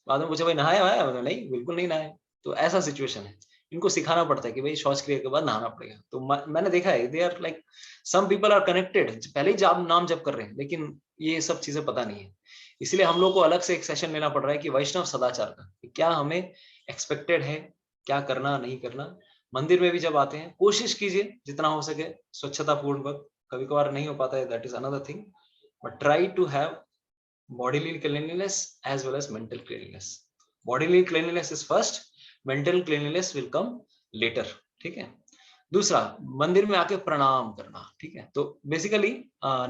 S1: बाद में पूछा भाई नहाया है, नहीं बिल्कुल नहीं नहाया। तो ऐसा सिचुएशन है, इनको सिखाना पड़ता है कि भाई शौच क्रिया के बाद नहाना पड़ेगा। तो मैंने देखा है, they are like, some people are connected, पहले ही नाम जप कर रहे हैं, लेकिन ये सब चीजें पता नहीं है। इसलिए हम लोग को अलग से एक सेशन लेना पड़ रहा है कि वैष्णव सदाचार का क्या हमें एक्सपेक्टेड है, क्या करना नहीं करना। मंदिर में भी जब आते हैं कोशिश कीजिए जितना हो सके स्वच्छता पूर्वक, कभी कभार नहीं हो पाता है, that is another thing, but try to have bodily cleanliness as well as mental cleanliness. Bodily cleanliness is first, mental cleanliness will come later, ठीक है। दूसरा, मंदिर में आके प्रणाम करना, ठीक है। तो बेसिकली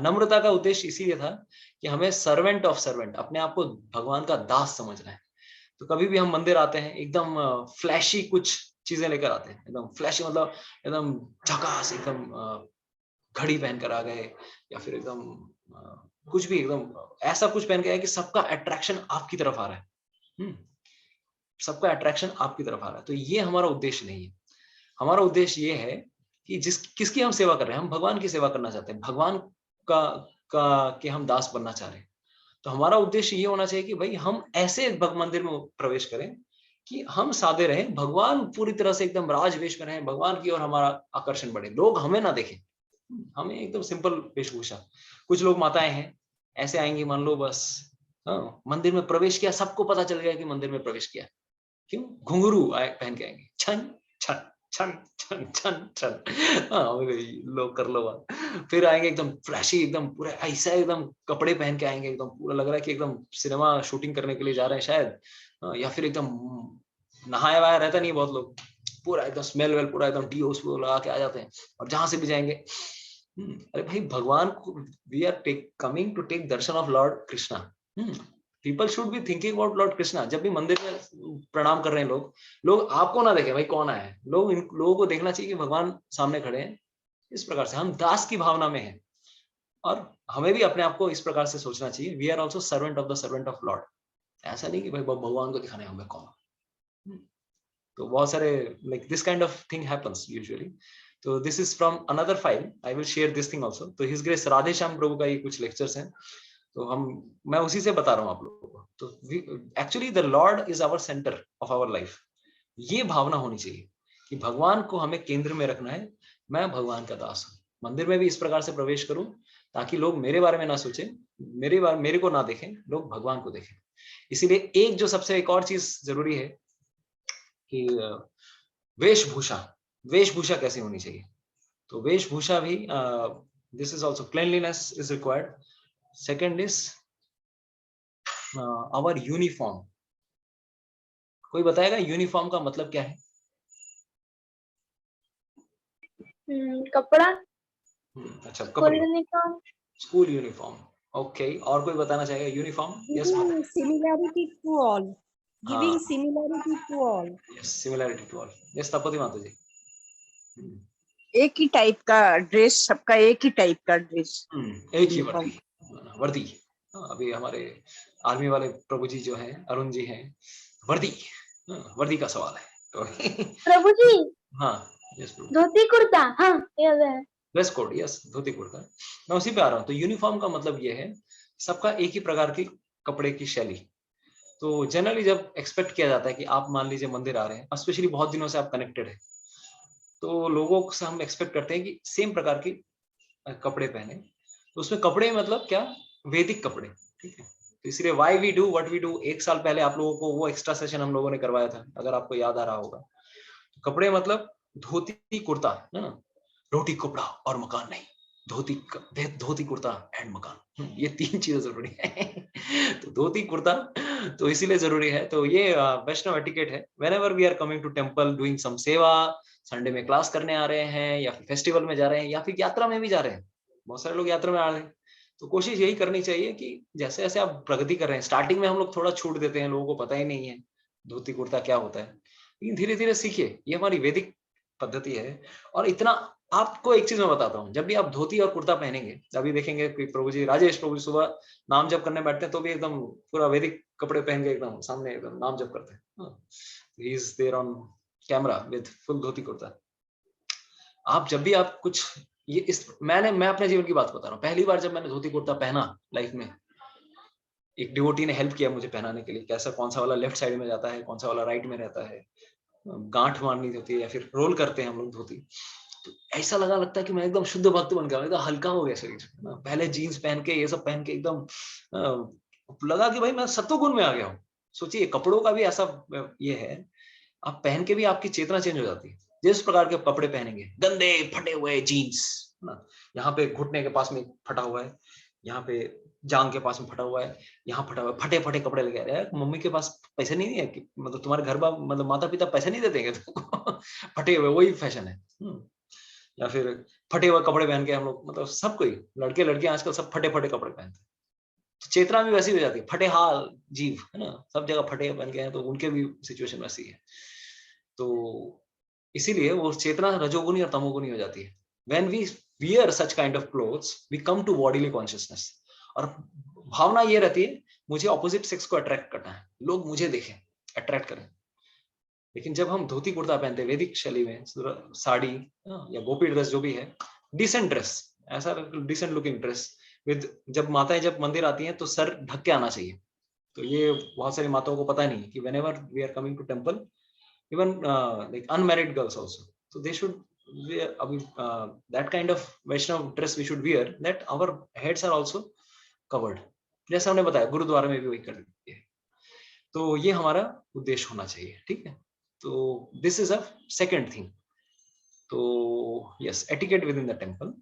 S1: नम्रता का उद्देश्य इसीलिए था कि हमें सर्वेंट ऑफ सर्वेंट, अपने आप को भगवान का दास समझना है। तो कभी भी हम मंदिर आते हैं एकदम फ्लैशी कुछ चीजें लेकर आते हैं, एकदम फ्लैशी मतलब एकदम झकास, एकदम घड़ी पहनकर आ गए, या फिर एकदम कुछ भी एकदम ऐसा कुछ पहन के आए कि सबका अट्रैक्शन आपकी तरफ आ रहा है, सबका अट्रैक्शन आपकी तरफ आ रहा है। तो ये हमारा उद्देश्य नहीं है। हमारा उद्देश्य ये है कि किसकी हम सेवा कर रहे हैं, हम भगवान की सेवा करना चाहते हैं, भगवान का के हम दास बनना चाह रहे हैं। तो हमारा उद्देश्य ये होना चाहिए कि भाई हम ऐसे मंदिर में प्रवेश करें कि हम सादे रहें, भगवान पूरी तरह से एकदम राजवेश में रहें, भगवान की ओर हमारा आकर्षण बढ़े, लोग हमें ना देखें, हमें एकदम सिंपल वेशभूषा। कुछ लोग माताएं हैं ऐसे आएंगी, मान लो बस मंदिर में प्रवेश किया, सबको पता चल गया कि मंदिर में प्रवेश किया, क्यों, घुंघरू पहन के आएंगे, छन छन छन छन छन छन, लो कर लो बात। फिर आएंगे एकदम फ्लैशी, एकदम पूरा ऐसा एकदम कपड़े पहन के आएंगे, एकदम पूरा लग रहा है कि एकदम सिनेमा शूटिंग करने के लिए जा रहे हैं शायद, या फिर एकदम नहाया वहाया रहता नहीं बहुत लोग, पूरा एकदम स्मेल वेल पूरा एकदम डीओस लगा के आ जाते हैं, और जहां से भी जाएंगे अरे भाई भगवान को, we are coming to take darshan of lord Krishna. People should be thinking about lord Krishna. जब भी मंदिर में प्रणाम कर रहे हैं लोग आपको ना देखें भाई कौन आया है, लोग इन लोगों को देखना चाहिए कि भगवान सामने खड़े हैं। इस प्रकार से हम दास की भावना में हैं, और हमें भी अपने आप को इस प्रकार से सोचना चाहिए, we are also servant of the servant of lord. ऐसा नहीं कि भाई भगवान को दिखाने हमें कौन। तो बहुत सारे like this kind of thing happens usually. तो this is from another file, I will share this thing also. तो हिज ग्रेस राधे श्याम प्रभु का ये कुछ लेक्चर्स हैं, तो मैं उसी से बता रहा हूँ आप लोगों को। तो actually the lord is our centre of our life. ये भावना होनी चाहिए कि भगवान को हमें केंद्र में रखना है, मैं भगवान का दास हूँ। मंदिर में भी इस प्रकार से प्रवेश करूं ताकि लोग मेरे बारे में ना सोचें, मेरे को ना देखें, लोग भगवान को देखें। इसीलिए एक जो सबसे एक और चीज जरूरी है कि वेशभूषा कैसी होनी चाहिए। तो वेशभूषा भी this is also cleanliness is required. Second is our uniform. कोई बताएगा यूनिफॉर्म का मतलब क्या है?
S3: कपड़ा।
S1: अच्छा, कपड़ा, स्कूल यूनिफॉर्म। ओके, और कोई बताना चाहेगा uniform? Yes,
S4: similarity to all, giving similarity to all.
S1: Yes, similarity to all. Yes, Tapati Mata ji.
S2: एक ही टाइप का ड्रेस, सबका एक ही टाइप का ड्रेस,
S1: एक ही वर्दी। अभी हमारे आर्मी वाले प्रभु जी जो हैं, अरुण जी हैं, वर्दी का सवाल है तो
S3: प्रभु जी।
S1: हाँ, यस प्रभु।
S3: धोती कुर्ता, हाँ याद है।
S1: Dress code, yes, dhoti kurta. मैं उसी पे आ रहा हूँ। तो यूनिफॉर्म का मतलब ये है सबका एक ही प्रकार की कपड़े की शैली। तो जनरली जब एक्सपेक्ट किया जाता है कि आप मान लीजिए मंदिर आ रहे हैं, स्पेशली बहुत दिनों से आप कनेक्टेड है, तो लोगों से हम एक्सपेक्ट करते हैं कि सेम प्रकार के कपड़े पहने। तो उसमें कपड़े मतलब क्या, वैदिक कपड़े, ठीक है। तो इसलिए why we do what we do, एक साल पहले आप लोगों को वो एक्स्ट्रा सेशन हम लोगों ने करवाया था, अगर आपको याद आ रहा होगा। कपड़े मतलब धोती कुर्ता है ना, रोटी कपड़ा और मकान नहीं, धोती कुर्ता एंड मकान, ये 3 चीजें जरूरी है। तो धोती कुर्ता तो इसीलिए जरूरी है। तो ये वैष्णव एटिकेट है। Whenever we are coming to temple doing some सेवा, संडे में क्लास करने आ रहे हैं या फिर फेस्टिवल में जा रहे हैं या फिर यात्रा में भी जा रहे हैं, बहुत सारे लोग यात्रा में आ रहे हैं, तो कोशिश यही करनी चाहिए कि जैसे जैसे आप प्रगति कर रहे हैं, स्टार्टिंग में हम लोग थोड़ा छूट देते हैं, लोगों को पता ही नहीं है धोती कुर्ता क्या होता है, लेकिन धीरे धीरे सीखिए, ये हमारी वैदिक पद्धति है। और इतना आपको एक चीज मैं बताता हूँ, जब भी आप धोती और कुर्ता पहनेंगे, अभी देखेंगे कि प्रभु जी, राजेश प्रभु जी सुबह नाम जप करने बैठते हैं तो भी एकदम पूरा वैदिक कपड़े पहन के एकदम सामने एकदम नाम जप करते हैं, he is there on camera with full dhoti kurta. आप जब भी आप कुछ ये मैं अपने जीवन की बात बता रहा हूँ, पहली बार जब मैंने धोती कुर्ता पहना लाइफ में, एक डिवोटी ने हेल्प किया मुझे पहनाने के लिए, कैसा कौन सा वाला लेफ्ट साइड में जाता है, कौन सा वाला राइट में रहता है, गांठ मारनी होती है या फिर रोल करते हैं हम लोग धोती, तो ऐसा लगता है कि मैं एकदम शुद्ध भक्त बन गया, एकदम हल्का हो गया शरीर। पहले जीन्स पहन के ये सब पहन के एकदम लगा कि भाई मैं सत्वगुण में आ गया हूँ। सोचिए कपड़ों का भी ऐसा ये है, आप पहन के भी आपकी चेतना चेंज हो जाती है। जिस प्रकार के कपड़े पहनेंगे, गंदे फटे हुए जीन्स ना, यहाँ पे घुटने के पास में फटा हुआ है, यहाँ पे जांग के पास में फटा हुआ है, यहाँ फटा हुआ है, फटे फटे कपड़े लगे रहे हैं। मम्मी के पास पैसे नहीं है कि मतलब तुम्हारे घर में मतलब माता पिता पैसे नहीं देते फटे हुए, वही फैशन है। या फिर फटे हुए कपड़े पहन के हम लोग, मतलब सब कोई लड़के लड़कियां आजकल सब फटे फटे कपड़े पहनते हैं, तो चेतना भी वैसी हो जाती है, फटे हाल जीव है ना, सब जगह फटे बन गए हैं, तो उनके भी सिचुएशन वैसी है। तो इसीलिए वो चेतना रजोगुनी और तमोगुनी हो जाती है। When we wear such kind of clothes, we come to bodily consciousness। और भावना ये रहती है मुझे ऑपोजिट सेक्स को अट्रैक्ट करना है, लोग मुझे देखें, अट्रैक्ट करें। लेकिन जब हम धोती कुर्ता पहनते हैं वैदिक शैली में, साड़ी या गोपी ड्रेस जो भी है, डिसेंट ड्रेस, ऐसा डिसेंट लुकिंग ड्रेस विद, जब माताएं जब मंदिर आती हैं तो सर ढक के आना चाहिए। तो ये बहुत सारी माताओं को पता नहीं है कि whenever we are coming to temple, even like unmarried girls also, so they should wear that kind of Vaishnav dress we should wear, that our heads are also covered, जैसे हमने बताया गुरुद्वारा में भी वही कर देते हैं। तो ये हमारा उद्देश्य होना चाहिए, ठीक है। तो this is a second thing. तो yes, etiquette within the temple.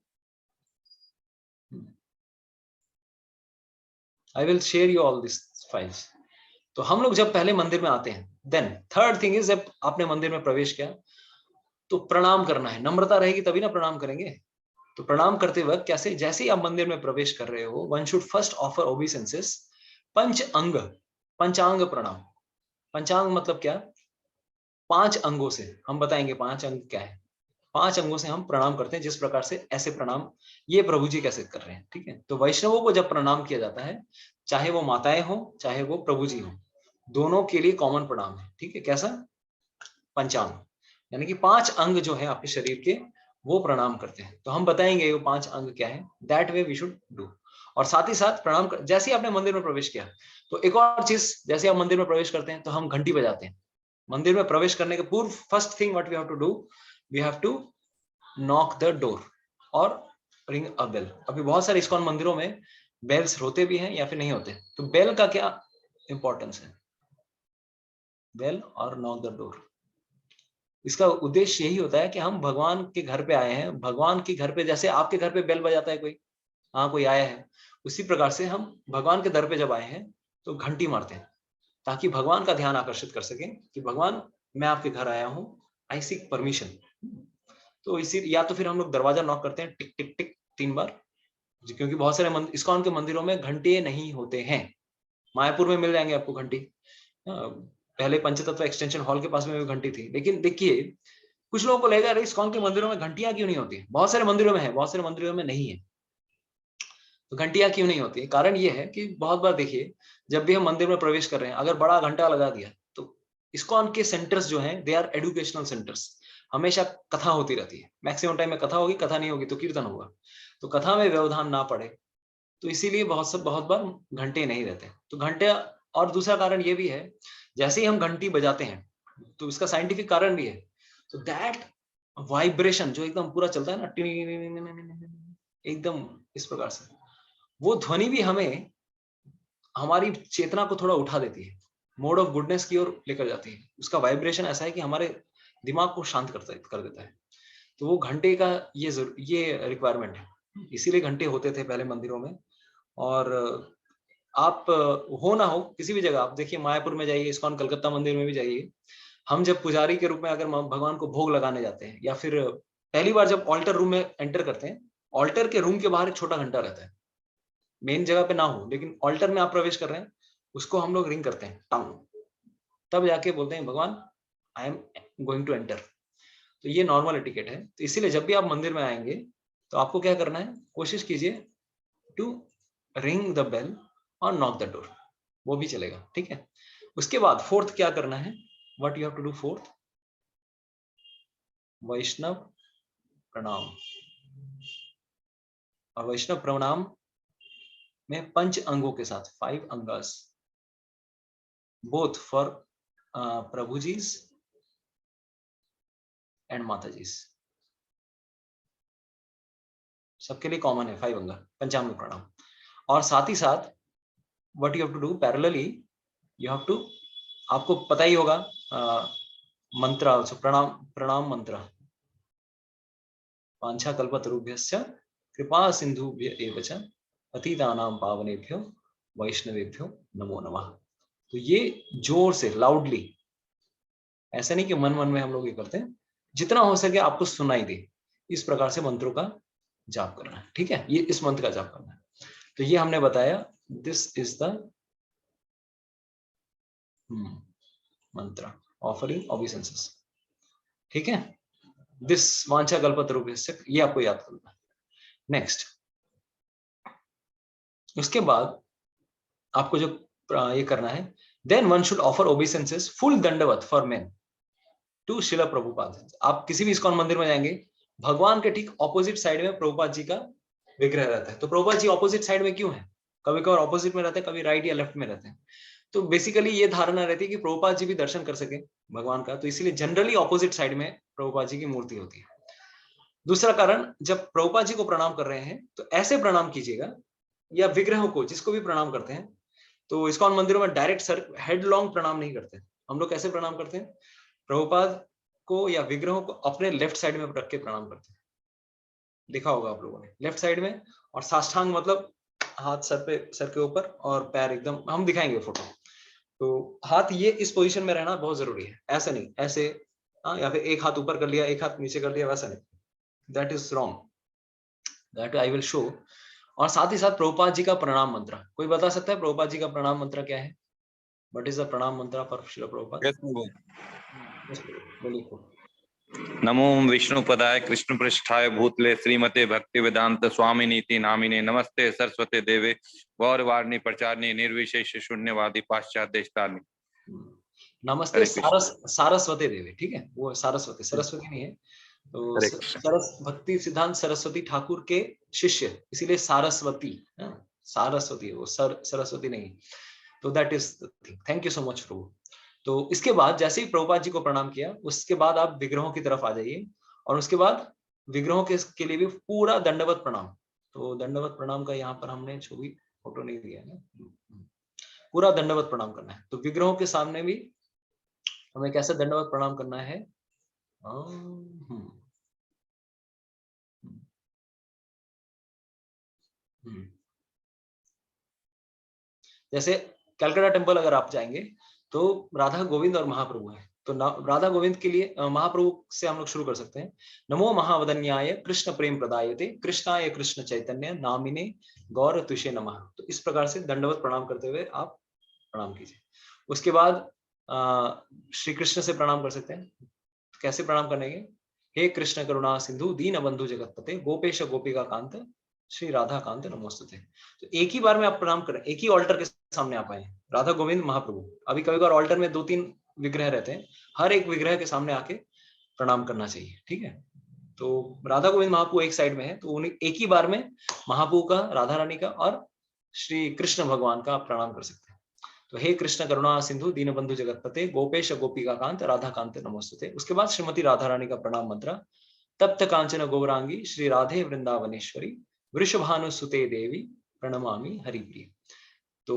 S1: I will share you all this files. तो हम लोग जब पहले मंदिर में आते हैं, देन थर्ड थिंग इज, जब आपने मंदिर में प्रवेश किया तो प्रणाम करना है। नम्रता रहेगी तभी ना प्रणाम करेंगे। तो प्रणाम करते वक्त कैसे, जैसे ही आप मंदिर में प्रवेश कर रहे हो, one should first offer obeisances, पंचांग प्रणाम। पंचांग मतलब क्या, 5 अंगों से हम बताएंगे 5 अंग क्या है। 5 अंगों से हम प्रणाम करते हैं, जिस प्रकार से ऐसे प्रणाम ये प्रभु जी कैसे कर रहे हैं, ठीक है। तो वैष्णवों को जब प्रणाम किया जाता है, चाहे वो माताएं हो चाहे वो प्रभु जी हो, दोनों के लिए कॉमन प्रणाम है, ठीक है। कैसा, पंचांग, यानी कि 5 अंग जो है आपके शरीर के, वो प्रणाम करते हैं। तो हम बताएंगे वो 5 अंग क्या है, that way we should do. और साथ ही साथ प्रणाम जैसे ही आपने मंदिर में प्रवेश किया, तो एक और चीज, जैसे आप मंदिर में प्रवेश करते हैं तो हम घंटी बजाते हैं। मंदिर में प्रवेश करने के पूर्व first thing what we have to do, we have to knock the door और रिंग अ बेल। अभी बहुत सारे इस्कॉन मंदिरों में बेल्स होते भी हैं या फिर नहीं होते। तो बेल का क्या इंपॉर्टेंस है, बेल और नॉक द डोर, इसका उद्देश्य यही होता है कि हम भगवान के घर पे आए हैं। भगवान के घर पे, जैसे आपके घर पे बेल बजाता है कोई, हाँ कोई आया है, उसी प्रकार से हम भगवान के दर पे जब आए हैं तो घंटी मारते हैं, ताकि भगवान का ध्यान आकर्षित कर सके कि भगवान मैं आपके घर आया हूँ, आई सीक परमिशन। तो इसी, या तो फिर हम लोग दरवाजा नॉक करते हैं टिक टिक टिक 3 बार, क्योंकि बहुत सारे इस्कॉन के मंदिरों में घंटे नहीं होते हैं। मायापुर में मिल जाएंगे आपको घंटी, पहले पंचतत्व एक्सटेंशन हॉल के पास में भी घंटी थी। लेकिन देखिए, कुछ लोगों को लगेगा इस्कॉन के मंदिरों में घंटियां क्यों नहीं होती, बहुत सारे मंदिरों में है, बहुत सारे मंदिरों में नहीं है। तो घंटियां क्यों नहीं होती है, कारण ये है कि बहुत बार देखिए, जब भी हम मंदिर में प्रवेश कर रहे हैं, अगर बड़ा घंटा लगा दिया, तो इस्कॉन के सेंटर्स जो हैं, दे आर एजुकेशनल सेंटर्स। हमेशा कथा होती रहती है, मैक्सिमम टाइम में कथा होगी, कथा नहीं होगी तो कीर्तन होगा। तो कथा में व्यवधान ना पड़े, तो इसीलिए बहुत बार घंटे नहीं रहते। तो घंटे, और दूसरा कारण ये भी है, जैसे ही हम घंटी बजाते हैं, तो इसका साइंटिफिक कारण भी है। तो दैट वाइब्रेशन जो एकदम पूरा चलता है ना, एकदम इस प्रकार से, वो ध्वनि भी हमें, हमारी चेतना को थोड़ा उठा देती है, मोड ऑफ गुडनेस की ओर लेकर जाती है। उसका वाइब्रेशन ऐसा है कि हमारे दिमाग को शांत कर देता है। तो वो घंटे का ये रिक्वायरमेंट है, इसीलिए घंटे होते थे पहले मंदिरों में। और आप हो ना हो किसी भी जगह, आप देखिए मायापुर में जाइए, इस्कॉन कलकत्ता मंदिर में भी जाइए, हम जब पुजारी के रूप में अगर भगवान को भोग लगाने जाते हैं, या फिर पहली बार जब ऑल्टर रूम में एंटर करते हैं, ऑल्टर के रूम के बाहर एक छोटा घंटा रहता है, मेन जगह पे ना हो, लेकिन ऑल्टर में आप प्रवेश कर रहे हैं, उसको हम लोग रिंग करते हैं टांग, तब जाके बोलते हैं भगवान I am going to enter. तो ये नॉर्मल एटिकेट है। तो इसीलिए जब भी आप मंदिर में आएंगे तो आपको क्या करना है, कोशिश कीजिए टू रिंग द बेल और नॉक द डोर, वो भी चलेगा, ठीक है। उसके बाद फोर्थ क्या करना है, what you have to do fourth, Vaishnava प्रणाम। और वैष्णव प्रणाम में 5 अंगों के साथ, 5 angas, both for Prabhu jis and Mata jis, सबके लिए कॉमन है 5 अंग, पंचांग प्रणाम। और साथ ही साथ what you have to do parallelly, you have to, आपको पता ही होगा मंत्र आल्सो, प्रणाम मंत्र, वांछा कल्पतरुभ्यश्च कृपा सिंधुभ्य एव च पतितानां पावनेभ्यो वैष्णवेभ्यो नमो नमः। तो ये जोर से लाउडली, ऐसा नहीं कि मन मन में हम लोग ये करते हैं, जितना हो सके आपको सुनाई दे, इस प्रकार से मंत्रों का जाप करना है, ठीक है। ये इस मंत्र का जाप करना है। तो ये हमने बताया, दिस इज द मंत्र ऑफरिंग ओबेसेंसेस, ठीक है। दिस वांछा कल्पतरुभ्यश्च, ये आपको याद करना है। नेक्स्ट, उसके बाद आपको जो ये करना है, then one should offer obeisances full दंडवत for men to Srila Prabhupada. आप किसी भी इस्कॉन मंदिर में जाएंगे, भगवान के ठीक ऑपोजिट साइड में प्रभुपाद जी का विग्रह रहता है। तो प्रभुपाद जी ऑपोजिट साइड में क्यों है, कभी कभार ऑपोजिट में रहते हैं, कभी राइट या लेफ्ट में रहते हैं। तो बेसिकली ये धारणा रहती है कि प्रभुपाद जी भी दर्शन कर सके भगवान का, तो इसीलिए जनरली ऑपोजिट साइड में प्रभुपाद जी की मूर्ति होती है। दूसरा कारण, जब प्रभुपाद जी को प्रणाम कर रहे हैं तो ऐसे प्रणाम कीजिएगा, या विग्रहों को जिसको भी प्रणाम करते हैं, तो इस्कॉन मंदिरों में डायरेक्ट सर हेडलॉन्ग प्रणाम नहीं करते, हम लोग कैसे प्रणाम करते हैं, प्रभुपाद को या विग्रहों को अपने लेफ्ट साइड में रख के प्रणाम करते हैं, देखा होगा आप लोगों ने, लेफ्ट साइड में। और साष्टांग मतलब हाथ सर के ऊपर और पैर एकदम, हम दिखाएंगे फोटो। तो हाथ ये इस पोजीशन में रहना बहुत जरूरी है, ऐसा नहीं ऐसे, या फिर एक हाथ ऊपर कर लिया एक हाथ नीचे कर लिया, वैसा नहीं, that is wrong, that I will show. और साथ ही साथ प्रभुपाद जी का प्रणाम मंत्र, कोई बता सकता है प्रभुपाद जी का प्रणाम मंत्र क्या है, व्हाट इज द प्रणाम मंत्र फॉर श्रील प्रभुपाद?
S7: नमो विष्णुपदाय कृष्ण पृष्ठाय भूतले श्रीमते भक्ति वेदांत स्वामी नीति नामिने नमस्ते सरस्वती देवे गौरवाणी प्रचारणी निर्विशेष शून्यवादी पाश्चात्य देशतारिणी।
S1: नमस्ते सारस्वती देवी, ठीक है, वो सरस्वती नहीं है, तो भक्ति सिद्धांत सरस्वती ठाकुर के शिष्य, इसीलिए सारस्वती, सारस्वती वो सरस्वती नहीं, तो that is the thing. Thank you so much Prabhu. तो इसके बाद जैसे ही प्रभुपाद जी को प्रणाम किया, उसके बाद आप विग्रहों की तरफ आ जाइए, और उसके बाद विग्रहों के लिए भी पूरा दंडवत प्रणाम। तो दंडवत प्रणाम का यहाँ पर हमने जो भी फोटो नहीं दिया है ना, पूरा दंडवत प्रणाम करना है। तो विग्रहों के सामने भी हमें कैसे दंडवत प्रणाम करना है, जैसे कलकत्ता टेम्पल अगर आप जाएंगे तो राधा गोविंद और महाप्रभु है, तो राधा गोविंद के लिए महाप्रभु से हम लोग शुरू कर सकते हैं। नमो महावदन्याय कृष्ण प्रेम प्रदायते कृष्णाय कृष्ण चैतन्य नामिने गौर तुषे नमः। तो इस प्रकार से दंडवत प्रणाम करते हुए आप प्रणाम कीजिए। उसके बाद श्री कृष्ण से प्रणाम कर सकते हैं। कैसे प्रणाम करेंगे, हे कृष्ण करुणा सिंधु दीन बंधु जगतपते गोपेश गोपिका कांत श्री राधा कांत नमोस्तुते। तो एक ही बार में आप प्रणाम करें, एक ही ऑल्टर के सामने आप आए, राधा गोविंद महाप्रभु। अभी कभी बार ऑल्टर में 2-3 विग्रह रहते हैं, हर एक विग्रह के सामने आके प्रणाम करना चाहिए, ठीक है। तो राधा गोविंद महाप्रभु एक साइड में है, तो उन्हें एक ही बार में महाप्रभु का, राधा रानी का और श्री कृष्ण भगवान का आप प्रणाम कर सकते हैं। तो हे कृष्ण करुणा सिंधु दीन बंधु जगतपते गोपेश गोपिका कांत राधा कांत नमोस्तुते। उसके बाद श्रीमती राधा रानी का प्रणाम मंत्र, तप्त कांचन गौरांगी श्री राधे वृंदावनेश्वरी वृषभानुसुते देवी प्रणमामि हरिप्रिय। तो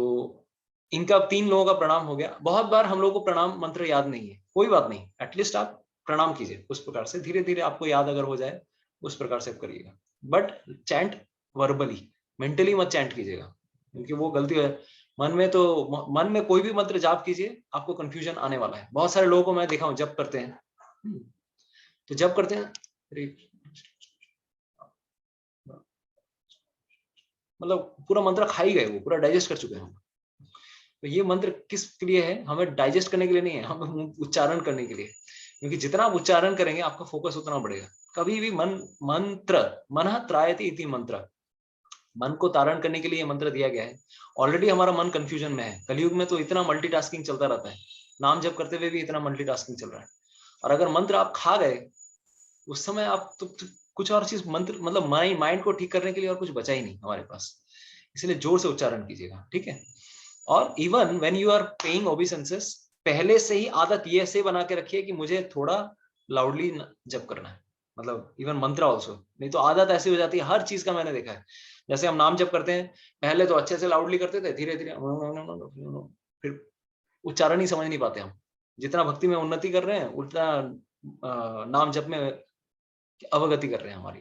S1: इनका 3 लोगों का प्रणाम हो गया। बहुत बार हम लोग को प्रणाम मंत्र याद नहीं है, कोई बात नहीं, एटलीस्ट आप प्रणाम कीजिए उस प्रकार से, धीरे धीरे आपको याद अगर हो जाए उस प्रकार से आप करिएगा। बट चैंट वर्बली, मेंटली मत चैंट कीजिएगा, क्योंकि वो गलती है। मन में कोई भी मंत्र जाप कीजिए, आपको कंफ्यूजन आने वाला है। बहुत सारे लोगों को मैं देखा हूं जप करते हैं, तो जप करते हैं मतलब पूरा मंत्र खा ही गए, वो पूरा डाइजेस्ट कर चुके हैं। तो ये मंत्र किस लिए है? हमें डाइजेस्ट करने के लिए नहीं है, हमें उच्चारण करने के लिए, क्योंकि जितना आप उच्चारण करेंगे आपका फोकस उतना बढ़ेगा। कभी भी मनः त्रायते इति मंत्र, मन को तारण करने के लिए मंत्र दिया गया है। ऑलरेडी हमारा मन कंफ्यूजन में है, कलयुग में तो इतना मल्टीटास्किंग चलता रहता है, नाम जप करते हुए भी इतना मल्टीटास्किंग चल रहा है। और अगर मंत्र आप खा गए उस समय आप तो कुछ और चीज मंत्र मतलब माइंड को ठीक करने के लिए और कुछ बचा ही नहीं हमारे पास, इसलिए जोर से उच्चारण कीजिएगा, ठीक है। और even when you are paying obeisances, पहले से ही आदत ये ऐसे बना के रखिए कि मुझे थोड़ा लाउडली जप करना है, मतलब इवन मंत्र ऑल्सो, नहीं तो आदत ऐसी हो जाती है हर चीज का। मैंने देखा है जैसे हम नाम जप करते हैं, पहले तो अच्छे से लाउडली करते थे, धीरे धीरे फिर उच्चारण ही समझ नहीं पाते हम। जितना भक्ति में उन्नति कर रहे हैं उतना नाम जप में अवगति कर रहे हैं हमारी,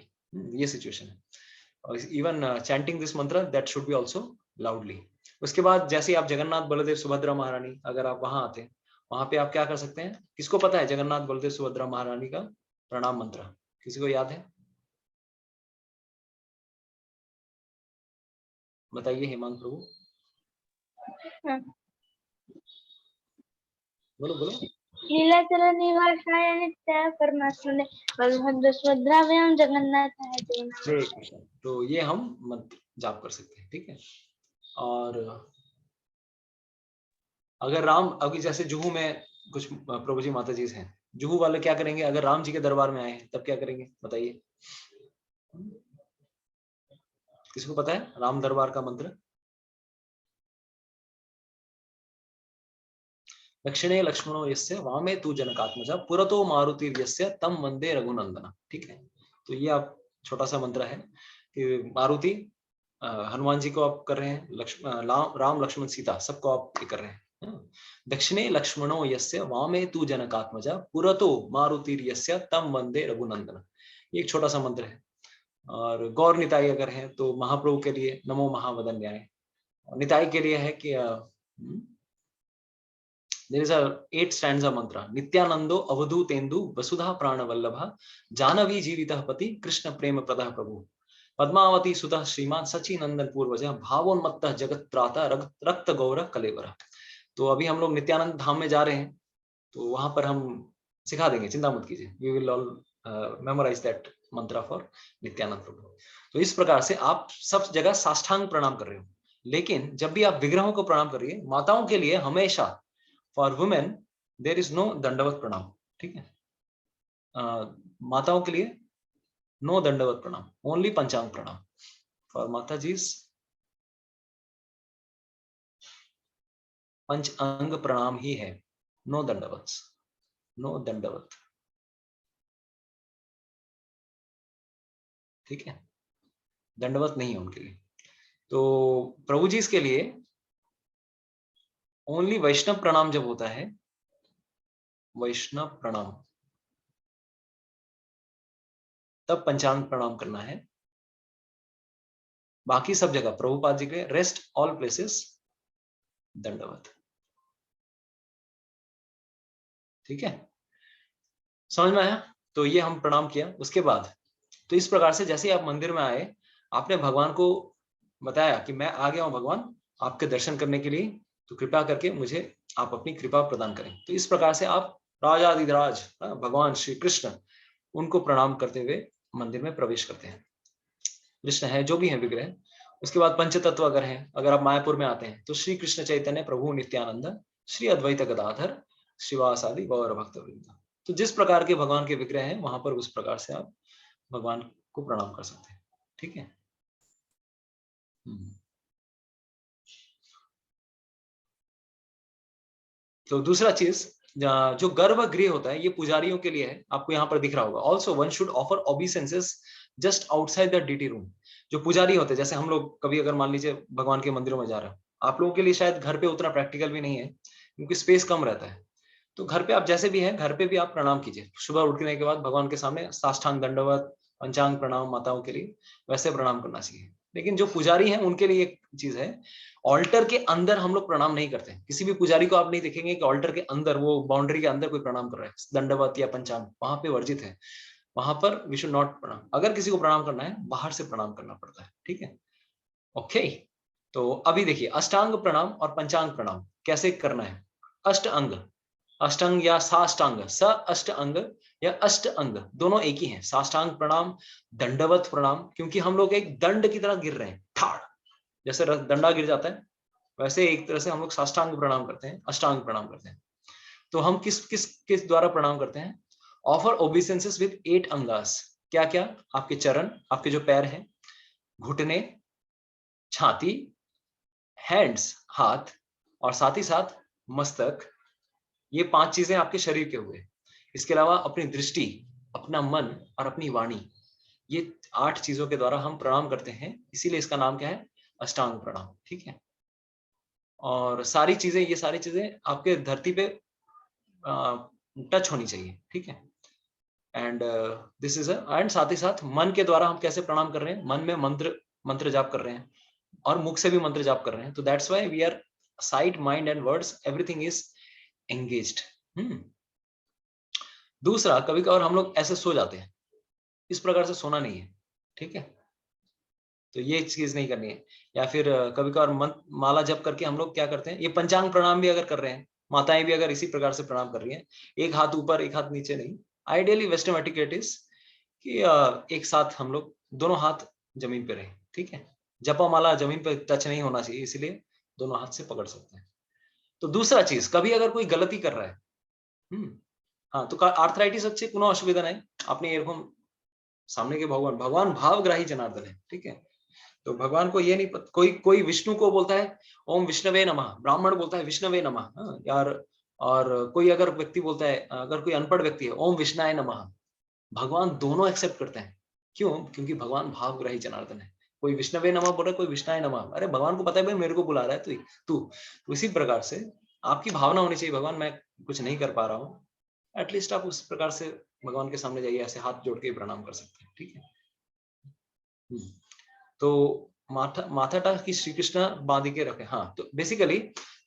S1: ये सिचुएशन है। इवन चैंटिंग दिस मंत्र that should be also loudly. उसके बाद जैसे आप जगन्नाथ बलदेव सुभद्रा महारानी, अगर आप वहां आते हैं, वहां पे आप क्या कर सकते हैं? किसको पता है जगन्नाथ बलदेव सुभद्रा महारानी का प्रणाम मंत्र? किसी को याद है? बताइए हेमांग प्रभु। बोलो बोलो।
S3: लीलाचल निवासाय नित्याय परमात्मने बलभद्र सुभद्राभ्याम जगन्नाथाय ते नमः।
S1: तो ये हम मंत्र जाप कर सकते हैं, ठीक है। और अगर राम, अभी जैसे जुहू में कुछ प्रभु जी माता जी हैं, जुहू वाले क्या करेंगे? अगर राम जी के दरबार में आए तब क्या करेंगे बताइए? किसको पता है राम दरबार का मंत्र? दक्षिणे लक्ष्मणो यस्य वामे तू जनकात्मजा पुरतो मारुति यस्य तम वंदे रघुनंदना, ठीक है। तो ये आप छोटा सा मंत्र है कि मारुति हनुमान जी को आप कर रहे हैं, राम लक्ष्मण सीता सबको आप ये कर रहे हैं। दक्षिणे लक्ष्मणो यस्य वामे तू जनकात्मजा पुरतो मारुति यस्य तम वंदे रघुनंदना, ये एक छोटा सा मंत्र है। और गौर निताई अगर है तो महाप्रभु के लिए नमो महावदन्याय, निताई के लिए है कि there is a 8 stanza mantra, नित्यानंदो अवधूतेन्दु वसुधा प्राणवल्लभा जानवी जीवितः पति कृष्ण प्रेम प्रदः प्रभु पद्मावती सुतः श्रीमान सची नंदन पूर्वजः भावोन्मत्तः जगत्त्राता रक्त गौर कलेवरा। तो अभी हम लोग नित्यानंद धाम में जा रहे हैं, तो वहां पर हम सिखा देंगे, चिंता मत कीजिए, we will all memorise that mantra for Nityananda Prabhu. तो इस प्रकार से आप सब जगह साष्टांग प्रणाम कर रहे हो, लेकिन जब भी आप विग्रहों को प्रणाम करिए, माताओं के लिए हमेशा for women there is no दंडवत प्रणाम, ठीक है। माताओं के लिए नो दंडवत प्रणाम, ओनली पंचांग प्रणाम। फॉर माता जी पंच अंग प्रणाम ही है, नो दंडवत, नो दंडवत, ठीक है। दंडवत नहीं है उनके लिए। तो प्रभु जी के लिए ओनली वैष्णव प्रणाम जब होता है, वैष्णव प्रणाम, तब पंचांग प्रणाम करना है। बाकी सब जगह प्रभुपाद जी के रेस्ट ऑल प्लेसेस दंडवत, ठीक है। समझ में आया? तो ये हम प्रणाम किया। उसके बाद तो इस प्रकार से जैसे आप मंदिर में आए, आपने भगवान को बताया कि मैं आ गया हूं भगवान आपके दर्शन करने के लिए, तो कृपा करके मुझे आप अपनी कृपा प्रदान करें। तो इस प्रकार से आप राजाधिराज भगवान श्री कृष्ण, उनको प्रणाम करते हुए मंदिर में प्रवेश करते हैं। कृष्ण है जो भी है विग्रह। उसके बाद पंचतत्व अगर हैं, अगर आप मायापुर में आते हैं तो श्री कृष्ण चैतन्य प्रभु नित्यानंद श्री अद्वैत गदाधर श्रीवासादि गौर भक्तवृंद। तो जिस प्रकार के भगवान के विग्रह हैं वहां पर उस प्रकार से आप भगवान को प्रणाम कर सकते हैं, ठीक है। तो दूसरा चीज, जो गर्भगृह होता है ये पुजारियों के लिए है, आपको यहाँ पर दिख रहा होगा। Also one should offer obeisances just outside the deity room. जो पुजारी होते हैं, जैसे हम लोग कभी अगर मान लीजिए भगवान के मंदिरों में जा रहे हो, आप लोगों के लिए शायद घर पे उतना प्रैक्टिकल भी नहीं है क्योंकि स्पेस कम रहता है, तो घर पे आप जैसे भी हैं, घर पे भी आप प्रणाम कीजिए। सुबह उठने के बाद भगवान के सामने साष्टांग दंडवत, पंचांग प्रणाम माताओं के लिए वैसे प्रणाम करना चाहिए। लेकिन जो पुजारी हैं उनके लिए एक चीज है, ऑल्टर के अंदर हम लोग प्रणाम नहीं करते हैं। किसी भी पुजारी को आप नहीं देखेंगे कि ऑल्टर के अंदर, वो बाउंड्री के अंदर कोई प्रणाम कर रहा है दंडवत या पंचांग, वहां पे वर्जित है, वहां पर वी शुड नॉट प्रणाम। अगर किसी को प्रणाम करना है बाहर से प्रणाम करना पड़ता है, ठीक है। ओके, तो अभी देखिए अष्टांग प्रणाम और पंचांग प्रणाम कैसे करना है। अष्ट अंग, अष्टांग या साष्टांग, स अष्ट अंग या अष्ट अंग दोनों एक ही हैं। साष्टांग प्रणाम, दंडवत प्रणाम, क्योंकि हम लोग एक दंड की तरह गिर रहे हैं, ठाड़ जैसे डंडा गिर जाता है वैसे एक तरह से हम लोग साष्टांग प्रणाम करते हैं, अष्टांग प्रणाम करते हैं। तो हम किस किस किस द्वारा प्रणाम करते हैं? Offer obeisances with 8 angas. क्या क्या? आपके चरण, आपके जो पैर हैं, घुटने, छाती, हैंड्स हाथ, और साथ ही साथ मस्तक, ये 5 चीजें आपके शरीर के हुए। इसके अलावा अपनी दृष्टि, अपना मन और अपनी वाणी, ये 8 चीजों के द्वारा हम प्रणाम करते हैं, इसीलिए इसका नाम क्या है? अष्टांग प्रणाम, ठीक है। और सारी चीजें, ये सारी चीजें आपके धरती पे टच होनी चाहिए, ठीक है। एंड दिस इज एंड साथ ही साथ मन के द्वारा हम कैसे प्रणाम कर रहे हैं? मन में मंत्र जाप कर रहे हैं और मुख से भी मंत्र जाप कर रहे हैं। तो that's why we are sight, mind and words, everything is engaged. दूसरा, कभी कभार हम लोग ऐसे सो जाते हैं, इस प्रकार से सोना नहीं है, ठीक है। तो ये चीज नहीं करनी है। या फिर कभी कभार माला जप करके हम लोग क्या करते हैं, ये पंचांग प्रणाम भी अगर कर रहे हैं, माताएं भी अगर इसी प्रकार से प्रणाम कर रही हैं, एक हाथ ऊपर एक हाथ नीचे नहीं। आइडियली वेस्टर्न एटिकेट इज कि एक साथ हम लोग दोनों हाथ जमीन पे रहे, ठीक है। जपा माला जमीन पे टच नहीं होना चाहिए, इसलिए दोनों हाथ से पकड़ सकते हैं। तो दूसरा चीज, कभी अगर कोई गलती कर रहा है, हाँ, तो आर्थराइटिस अच्छे कोनो असुविधा नहीं, अपने एरकम सामने के भगवान भावग्राही जनार्दन है, ठीक है। तो भगवान को ये नहीं पता, कोई विष्णु को बोलता है ओम विष्णवे नमः, ब्राह्मण बोलता है विष्णवे नमः, यार। और कोई अगर व्यक्ति बोलता है, अगर कोई अनपढ़ व्यक्ति है, ओम विष्णाय नमः, भगवान दोनों एक्सेप्ट करते हैं। क्यों? क्योंकि भगवान भावग्राही जनार्दन है। कोई विष्णवे नमः बोल रहा है, कोई विष्णाय नमः, अरे भगवान को पता है भाई मेरे को बुला रहा है तू। तो इसी प्रकार से आपकी भावना होनी चाहिए, भगवान मैं कुछ नहीं कर पा रहा हूँ, एटलीस्ट आप उस प्रकार से भगवान के सामने जाइए, ऐसे हाथ जोड़ के प्रणाम कर सकते हैं, ठीक है। तो माथाटा की श्री कृष्ण बांध के रखे। हाँ, तो बेसिकली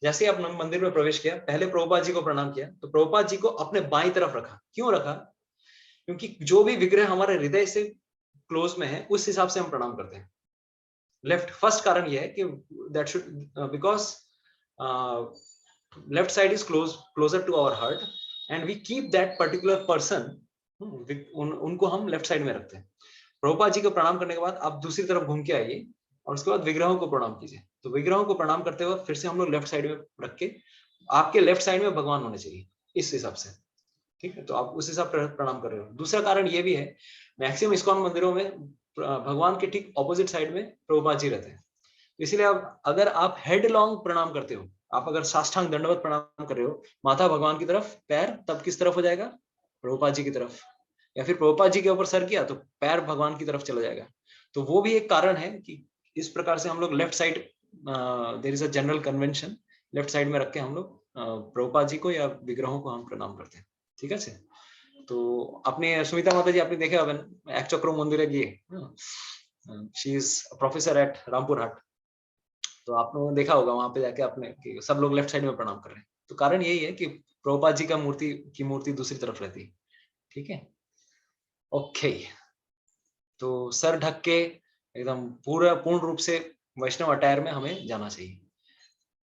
S1: जैसे आप मंदिर में प्रवेश किया, पहले प्रभुपाद जी को प्रणाम किया, तो प्रभुपाद जी को अपने बाईं तरफ रखा। क्यों रखा? क्योंकि जो भी विग्रह हमारे हृदय से क्लोज में है, उस हिसाब से हम प्रणाम करते हैं। लेफ्ट, फर्स्ट कारण यह है कि that should, because left side is closer to our heart and we keep that particular person, उनको हम लेफ्ट साइड में रखते हैं। प्रभुपाद जी को प्रणाम करने के बाद आप दूसरी तरफ घूम के आइए और उसके बाद विग्रहों को प्रणाम कीजिए। तो विग्रहों को प्रणाम करते हुए फिर से हम लोग लेफ्ट साइड में रख के, आपके लेफ्ट साइड में भगवान होने चाहिए इस हिसाब से, ठीक है। तो आप उस हिसाब से प्रणाम कर रहे हो। दूसरा कारण ये भी है, मैक्सिमम इस्कॉन मंदिरों में भगवान के ठीक ऑपोजिट साइड में प्रभुपाद जी रहते हैं। इसलिए अब अगर आप हेड लॉन्ग प्रणाम करते हो, आप अगर साष्टांग दंडवत प्रणाम कर रहे हो, माथा भगवान की तरफ, पैर तब किस तरफ हो जाएगा? प्रभुपाद जी की तरफ। या फिर प्रभुपाद जी के ऊपर सर किया तो पैर भगवान की तरफ चला जाएगा। तो वो भी एक कारण है कि इस प्रकार से हम लोग left side, there is a general convention, left side में रख के हम लोग प्रभुपाद जी को या विग्रहों को हम प्रणाम करते हैं, ठीक है से। तो आपने सुमिता माता जी आपने देखा होगा एक चक्र मंदिर गए, she is professor at Rampur Hat, तो आपने देखा होगा वहां पे जाके आपने कि सब लोग लेफ्ट साइड में प्रणाम कर रहे हैं। तो कारण यही है कि प्रभुपाद जी का मूर्ति दूसरी तरफ रहती है, ठीक है। ओके, तो सर ढक के एकदम पूर्ण रूप से वैष्णव अटायर में हमें जाना चाहिए।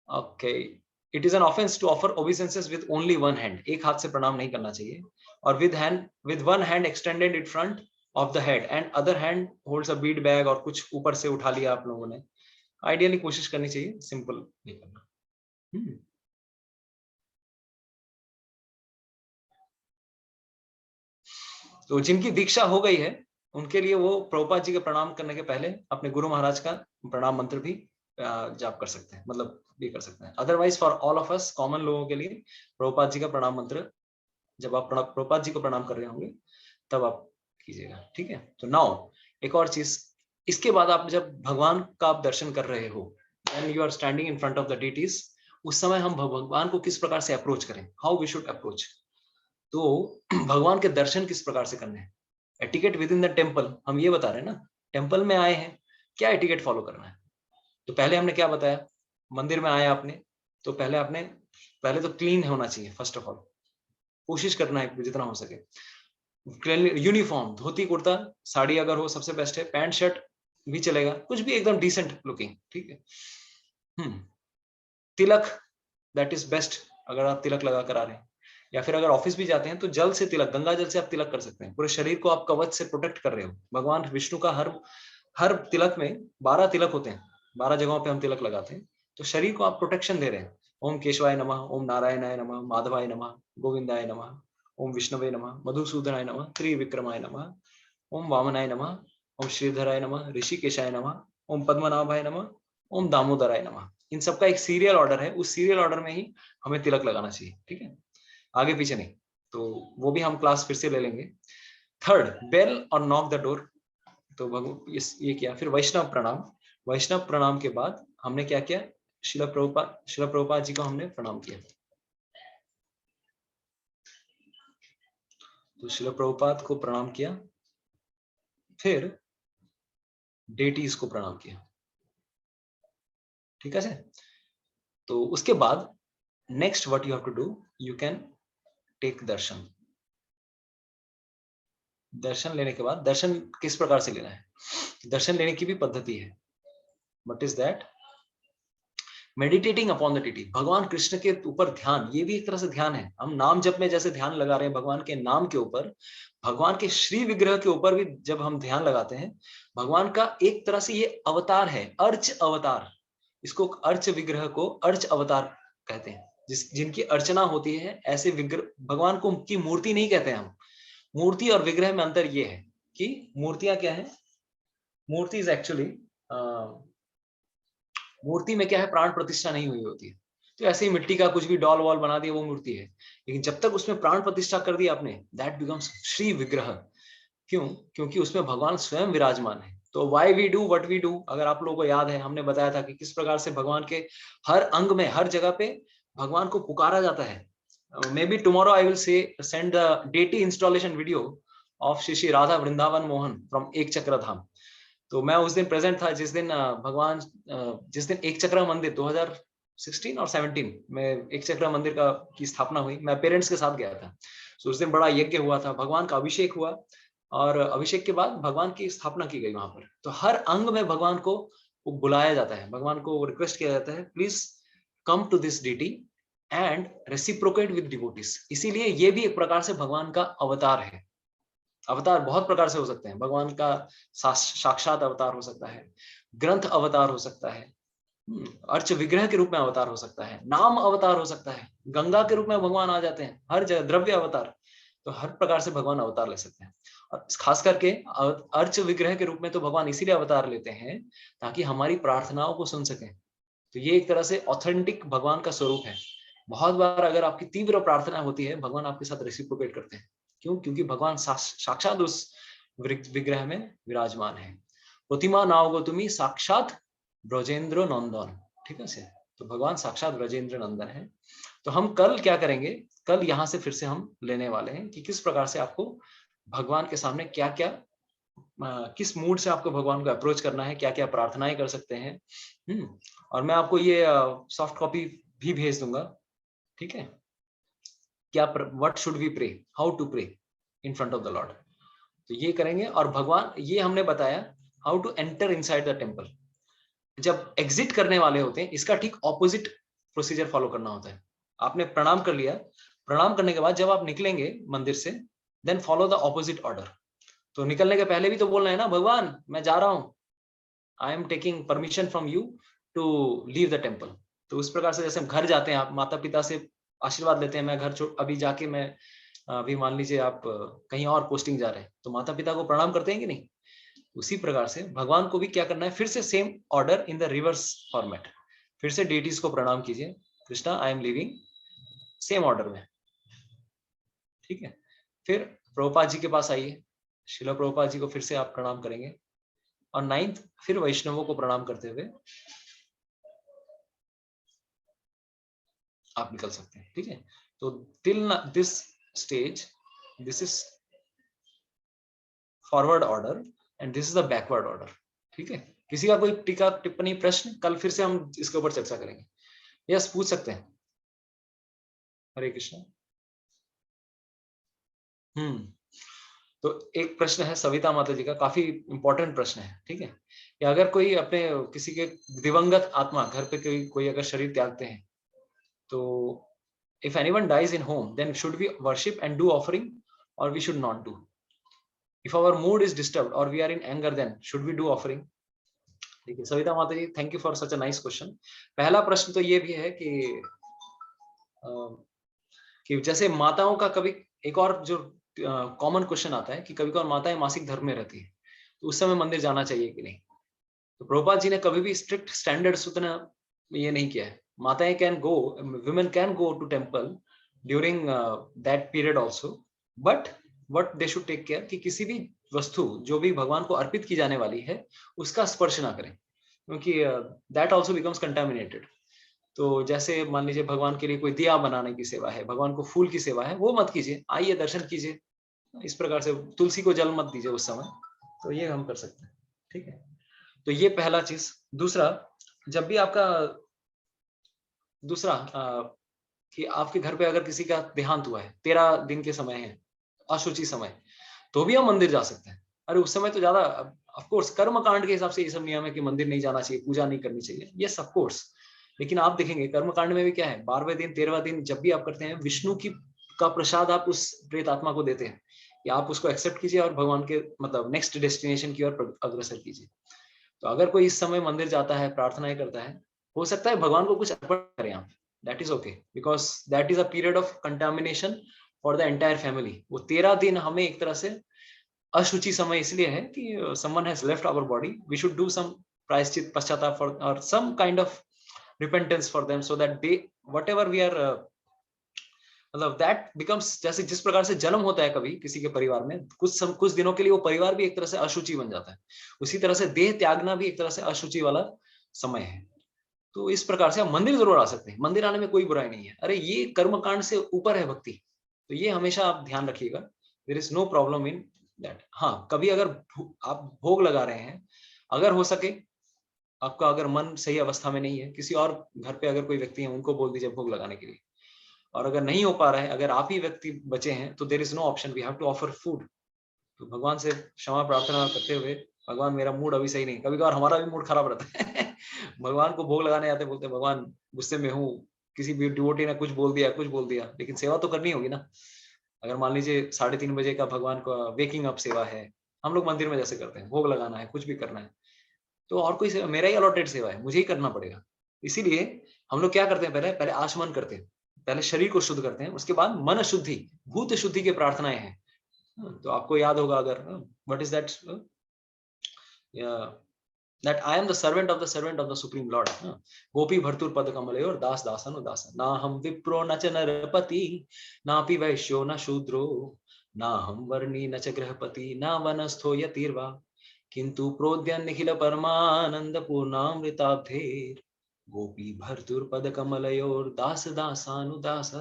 S1: Okay, it is an offense to offer obeisances with only one hand, एक हाथ से प्रणाम नहीं करना चाहिए। और with one hand extended in front of the head and other hand holds a bead bag, और कुछ ऊपर से उठा लिया आप लोगों ने। आइडियली कोशिश करनी चाहिए सिंपल नहीं करना। तो जिनकी दीक्षा हो गई है उनके लिए वो प्रभुपाद जी के प्रणाम करने के पहले अपने गुरु महाराज का प्रणाम मंत्र भी जाप कर सकते हैं, मतलब भी कर सकते हैं। Otherwise for all of us common लोगों के लिए प्रभुपाद जी का प्रणाम मंत्र, जब आप प्रभुपाद जी को प्रणाम कर रहे होंगे तब आप कीजिएगा, ठीक है। तो नाउ एक और चीज, इसके बाद आप जब भगवान का आप दर्शन कर रहे हो, when you are standing in front of the deities, उस समय हम भगवान को किस प्रकार से अप्रोच करें, हाउ वी शुड अप्रोच। तो भगवान के दर्शन किस प्रकार से करने हैं, etiquette within the temple, हम ये बता रहे हैं ना, टेम्पल में आए हैं, क्या एटिकेट फॉलो करना है। तो पहले हमने क्या बताया, मंदिर में आए आपने, तो पहले तो क्लीन होना चाहिए, फर्स्ट ऑफ ऑल कोशिश करना है जितना हो सके, यूनिफॉर्म, धोती कुर्ता साड़ी अगर हो सबसे बेस्ट है, पैंट शर्ट भी चलेगा, कुछ भी एकदम डिसेंट लुकिंग, ठीक है। तिलक, दैट इज बेस्ट, अगर आप तिलक लगा कर आ रहे हैं, या फिर अगर ऑफिस भी जाते हैं तो जल से तिलक, गंगा जल से आप तिलक कर सकते हैं, पूरे शरीर को आप कवच से प्रोटेक्ट कर रहे हो। भगवान विष्णु का हर तिलक में 12 तिलक होते हैं, 12 जगहों पे हम तिलक लगाते हैं, तो शरीर को आप प्रोटेक्शन दे रहे हैं। ओम केशवाय नमः, ओम नारायणाय नमः, माधवाय नमः, गोविंदाय नमः, ओम विष्णवे नमः, मधुसूदनाय नमः, त्रिविक्रमाय नमः, ओम वामनाय नमः, ओम श्रीधराय नमः, ऋषिकेशाय नमः, ओम पद्मनाभाय नमः, ओम दामोदराय नमः। इन सबका एक सीरियल ऑर्डर है, उस सीरियल ऑर्डर में ही हमें तिलक लगाना चाहिए, ठीक है, आगे पीछे नहीं। तो वो भी हम क्लास फिर से ले लेंगे। थर्ड, बेल और नॉक द डोर, तो ये किया। फिर वैष्णव प्रणाम, वैष्णव प्रणाम के बाद हमने क्या किया, शिला प्रभुपाद जी को हमने प्रणाम किया। तो शिला प्रभुपाद को प्रणाम किया, फिर डेटीज को प्रणाम किया, ठीक है से। तो उसके बाद next what you have to do, you can take darshan. दर्शन लेने के बाद, दर्शन किस प्रकार से लेना है, दर्शन लेने की भी पद्धति है। What is that, meditating upon the deity, भगवान कृष्ण के ऊपर ध्यान, ये भी एक तरह से ध्यान है। हम नाम जप में जैसे ध्यान लगा रहे हैं भगवान के नाम के ऊपर, भगवान के श्री विग्रह के ऊपर भी जब हम ध्यान लगाते हैं, भगवान का एक तरह से ये अवतार है, अर्च अवतार, इसको अर्च विग्रह को अर्च अवतार कहते हैं, जिनकी अर्चना होती है, ऐसे विग्रह, भगवान को की मूर्ति नहीं कहते हम। मूर्ति और विग्रह में अंतर ये है कि मूर्तियां क्या है, मूर्ति इज एक्चुअली, मूर्ति में क्या है, प्राण प्रतिष्ठा नहीं हुई होती है, तो ऐसे ही मिट्टी का कुछ भी डॉल वॉल बना दिया वो मूर्ति है, लेकिन जब तक उसमें प्राण प्रतिष्ठा कर दी आपने, दैट बिकम्स श्री विग्रह। क्यों, क्योंकि उसमें भगवान स्वयं विराजमान है। तो why we do what we do, अगर आप लोगों को याद है, हमने बताया था कि किस प्रकार से भगवान के हर अंग में, हर जगह पे भगवान को पुकारा जाता है। May be tomorrow I will send the deity installation video of Shri Shri Radha Vrindavan Mohan from एक चक्र धाम। तो मैं उस दिन प्रेजेंट था जिस दिन भगवान, जिस दिन एक चक्र मंदिर 2016 और 17 में एक चक्र मंदिर की स्थापना हुई, मैं पेरेंट्स के साथ गया था। तो उस दिन बड़ा यज्ञ हुआ था, भगवान का अभिषेक हुआ, और अभिषेक के बाद भगवान की स्थापना की गई वहां पर। तो हर अंग में भगवान को बुलाया जाता है, भगवान को रिक्वेस्ट किया जाता है, please come to this deity and reciprocate with devotees. इसीलिए ये भी एक प्रकार से भगवान का अवतार है। अवतार बहुत प्रकार से हो सकते हैं, भगवान का साक्षात अवतार हो सकता है, ग्रंथ अवतार हो सकता है, अर्च विग्रह के रूप में अवतार हो सकता है, नाम अवतार हो सकता है, गंगा के रूप में भगवान आ जाते हैं, हर जगह द्रव्य अवतार। तो हर प्रकार से भगवान अवतार ले सकते हैं, और खास करके अर्च विग्रह के रूप में तो भगवान इसीलिए अवतार लेते हैं ताकि हमारी प्रार्थनाओं को सुन सकें। तो ये एक तरह से ऑथेंटिक भगवान का स्वरूप है। बहुत बार अगर आपकी तीव्र प्रार्थना होती है, भगवान आपके साथ रेसिप्रोकेट करते हैं। क्यों, क्योंकि भगवान साक्षात उस विग्रह में विराजमान है। प्रतिमा नाव गो तुम्ही साक्षात ब्रजेंद्र नंदन, ठीक है से। तो भगवान साक्षात ब्रजेंद्र नंदन है। तो हम कल क्या करेंगे, कल यहाँ से फिर से हम लेने वाले हैं कि किस प्रकार से आपको भगवान के सामने क्या क्या, किस मूड से आपको भगवान को अप्रोच करना है, क्या क्या प्रार्थनाएं कर सकते हैं। और मैं आपको ये सॉफ्ट कॉपी भी भेज दूंगा, ठीक है, क्या what should we pray, how to pray in front of the lord. तो ये करेंगे। और भगवान, ये हमने बताया how to enter inside the temple. जब एग्जिट करने वाले होते हैं, इसका ठीक ऑपोजिट प्रोसीजर फॉलो करना होता है। आपने प्रणाम कर लिया, प्रणाम करने के बाद जब आप निकलेंगे मंदिर से, then follow the opposite order. तो निकलने के पहले भी तो बोलना है ना, भगवान मैं जा रहा हूं, I am taking permission from you to leave the temple. तो उस प्रकार से जैसे हम घर जाते हैं, आप माता पिता से आशीर्वाद लेते हैं, मैं घर अभी जाके मैं अभी मान लीजिए आप कहीं और पोस्टिंग जा रहे हैं, तो माता पिता को प्रणाम करते हैं कि नहीं। उसी प्रकार से भगवान को भी क्या करना है, फिर से same order in the reverse format. फिर से डेटीज को प्रणाम कीजिए, Krishna I am living, same order में, ठीक है। फिर प्रभुपाद जी के पास आइए, शिला प्रभुपाद जी को फिर से आप प्रणाम करेंगे। और 9th, फिर वैष्णवों को प्रणाम करते हुए आप निकल सकते हैं, ठीक है। तो till this stage this is forward order and this is the backward order, ठीक है। किसी का कोई टीका टिप्पणी प्रश्न, कल फिर से हम इसके ऊपर चर्चा करेंगे। यस, पूछ सकते हैं। हरे कृष्ण। तो एक प्रश्न है सविता माता जी का, काफी इंपॉर्टेंट प्रश्न है, ठीक है। कि अगर कोई अपने किसी के दिवंगत आत्मा घर पे कोई अगर शरीर त्यागते हैं, तो if anyone dies in home then should we worship and do offering और we should not do? If our mood is disturbed और we are in anger then should we do offering? ठीक है Savita Mata ji, thank you for such a nice question. पहला प्रश्न तो ये भी है कि जैसे माताओं का कभी एक और जो कॉमन क्वेश्चन आता है कि कभी कभार माताएं मासिक धर्म में रहती है, तो उस समय मंदिर जाना चाहिए कि नहीं। तो प्रभुपाद जी ने कभी भी स्ट्रिक्ट स्टैंडर्ड्स उतना ये नहीं किया है। माताएं can go, women can go to temple during that period also, but what they should take care कि किसी भी वस्तु जो भी भगवान को अर्पित की जाने वाली है उसका स्पर्श ना करें, क्योंकि that also becomes contaminated। तो जैसे मान लीजिए भगवान के लिए कोई दिया बनाने की सेवा है, भगवान को फूल की सेवा है, वो मत कीजिए, आइए दर्शन कीजिए। इस प्रकार से तुलसी को जल मत दीजिए उस समय, तो ये हम कर सकते हैं, ठीक है। तो ये पहला चीज। दूसरा, जब भी आपका कि आपके घर पे अगर किसी का देहांत हुआ है, 13 दिन के समय है, अशुचि समय, तो भी हम मंदिर जा सकते हैं। अरे उस समय तो ज्यादा ऑफ कोर्स कर्म कांड के हिसाब से ये सब नियम है कि मंदिर नहीं जाना चाहिए, पूजा नहीं करनी चाहिए, यस ऑफ कोर्स। लेकिन आप देखेंगे कर्म कांड में भी क्या है, 12वें दिन 13वां दिन जब भी आप करते हैं, विष्णु की का प्रसाद आप उस प्रेत आत्मा को देते हैं कि आप उसको एक्सेप्ट कीजिए और भगवान के मतलब नेक्स्ट डेस्टिनेशन की ओर अग्रसर कीजिए। तो अगर कोई इस समय मंदिर जाता है, प्रार्थनाएं करता है, हो सकता है भगवान को कुछ अर्पण करें आप, that is okay, because that is a period of contamination for the entire family. वो 13 दिन हमें एक तरह से अशुचि समय इसलिए है कि someone has left our body, we should do some प्रायश्चित, पश्चाताप फॉर और some kind of repentance for them, so that they whatever we are मतलब दैट बिकम्स, जैसे जिस प्रकार से जन्म होता है कभी किसी के परिवार में, कुछ दिनों के लिए वो परिवार भी एक तरह से अशुचि बन जाता है, उसी तरह से देह त्यागना भी एक तरह से अशुचि वाला समय है। तो इस प्रकार से आप मंदिर जरूर आ सकते हैं, मंदिर आने में कोई बुराई नहीं है। अरे ये कर्मकांड से ऊपर है भक्ति, तो ये हमेशा आप ध्यान रखिएगा, there is no problem in that. हाँ, कभी अगर आप भोग लगा रहे हैं, अगर हो सके आपका अगर मन सही अवस्था में नहीं है, किसी और घर पे अगर कोई व्यक्ति है उनको बोल दीजिए भोग लगाने के लिए। और अगर नहीं हो पा रहा है, अगर आप ही व्यक्ति बचे हैं, तो there is no option, we have to offer food. तो भगवान से क्षमा प्रार्थना करते हुए, भगवान मेरा मूड अभी सही नहीं, कभी कभार हमारा भी मूड खराब रहता है भगवान को भोग लगाने आते, बोलते भगवान गुस्से में हूँ, किसी भी डिवोटी ने कुछ बोल दिया, लेकिन सेवा तो करनी होगी ना। अगर मान लीजिए 3:30 बजे का भगवान का वेकिंग अप सेवा है, हम लोग मंदिर में जैसे करते हैं, भोग लगाना है, कुछ भी करना है, तो और कोई सेवा, मेरा ही अलॉटेड सेवा है, मुझे ही करना पड़ेगा। इसीलिए हम लोग क्या करते हैं, पहले आचमन करते हैं, पहले शरीर को शुद्ध करते हैं, उसके बाद मन शुद्धि, भूत शुद्धि की प्रार्थनाएं हैं। तो आपको याद होगा अगर what is that, that I am the servant of the supreme lord, गोपी भर्तुर पद कमलयोर दास दासनु दास, ना हम विप्रो न च नरपति, नापि वैश्यो न शूद्रो, ना हम वर्णी न च गृहपति, ना वनस्थो यतिर्वा, किंतु प्रोद्यन निखिल परमानंद पूर्णामृताब्धेर, गोपी भर्तुर पद कमलयोर दास दासानुदास।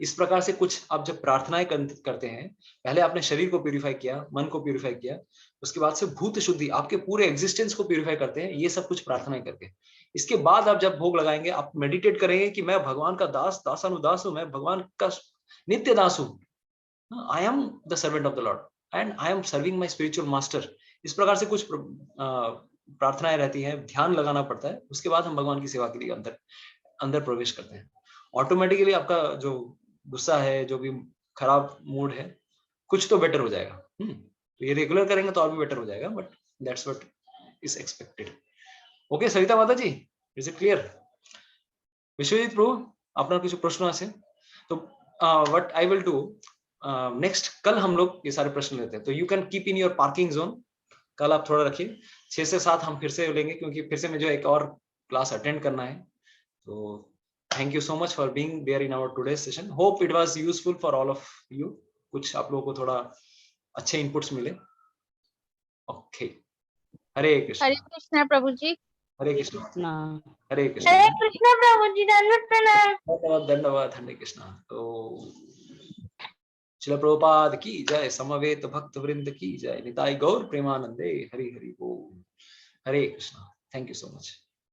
S1: इस प्रकार से कुछ आप जब प्रार्थनाएं करते हैं, पहले आपने शरीर को प्यूरिफाई किया, मन को प्यूरिफाई किया, उसके बाद से भूत शुद्धि, आपके पूरे एग्जिस्टेंस को प्यूरिफाई करते हैं, ये सब कुछ प्रार्थनाएं करके। इसके बाद आप जब भोग लगाएंगे, आप मेडिटेट करेंगे कि मैं भगवान का दास दासानुदास हूं, मैं भगवान का नित्य दास हूं, I am the servant of the Lord and I am serving my spiritual master. इस प्रकार से कुछ प्रार्थनाएं रहती हैं, ध्यान लगाना पड़ता है, उसके बाद हम भगवान की सेवा के लिए अंदर प्रवेश करते हैं। ऑटोमेटिकली आपका जो गुस्सा है, जो भी खराब मूड है, कुछ तो बेटर हो जाएगा। तो ये रेगुलर करेंगे तो और भी बेटर हो जाएगा, but that's what is expected. Okay Sarita Mata ji, is it clear? Vishwajeet Prabhu, अपना कुछ प्रश्न আছে? तो what I will do next, कल हम लोग ये सारे प्रश्न लेते हैं, तो you can keep in your parking zone. कल आप थोड़ा रखिए, 6 से 7 हम फिर से लेंगे, क्योंकि फिर से मुझे एक और क्लास अटेंड करना है। तो thank you so much for being there in our today session, hope it was useful for all of you, कुछ आप लोगों को थोड़ा अच्छे इनपुट्स मिले। ओके, हरे कृष्ण।
S3: हरे कृष्णा प्रभु जी।
S1: हरे कृष्ण
S8: ना
S1: हरे कृष्ण
S3: हरे कृष्ण प्रभु जी, दंडवत प्रणाम।
S1: धन्यवाद धन्यवाद हरे कृष्ण। तो श्रील प्रभुपाद की जय, समवेत भक्त वृंद की जय, निताई गौर प्रेमानंदे, हरि हरि बोल, Hare Krishna. Thank you so much.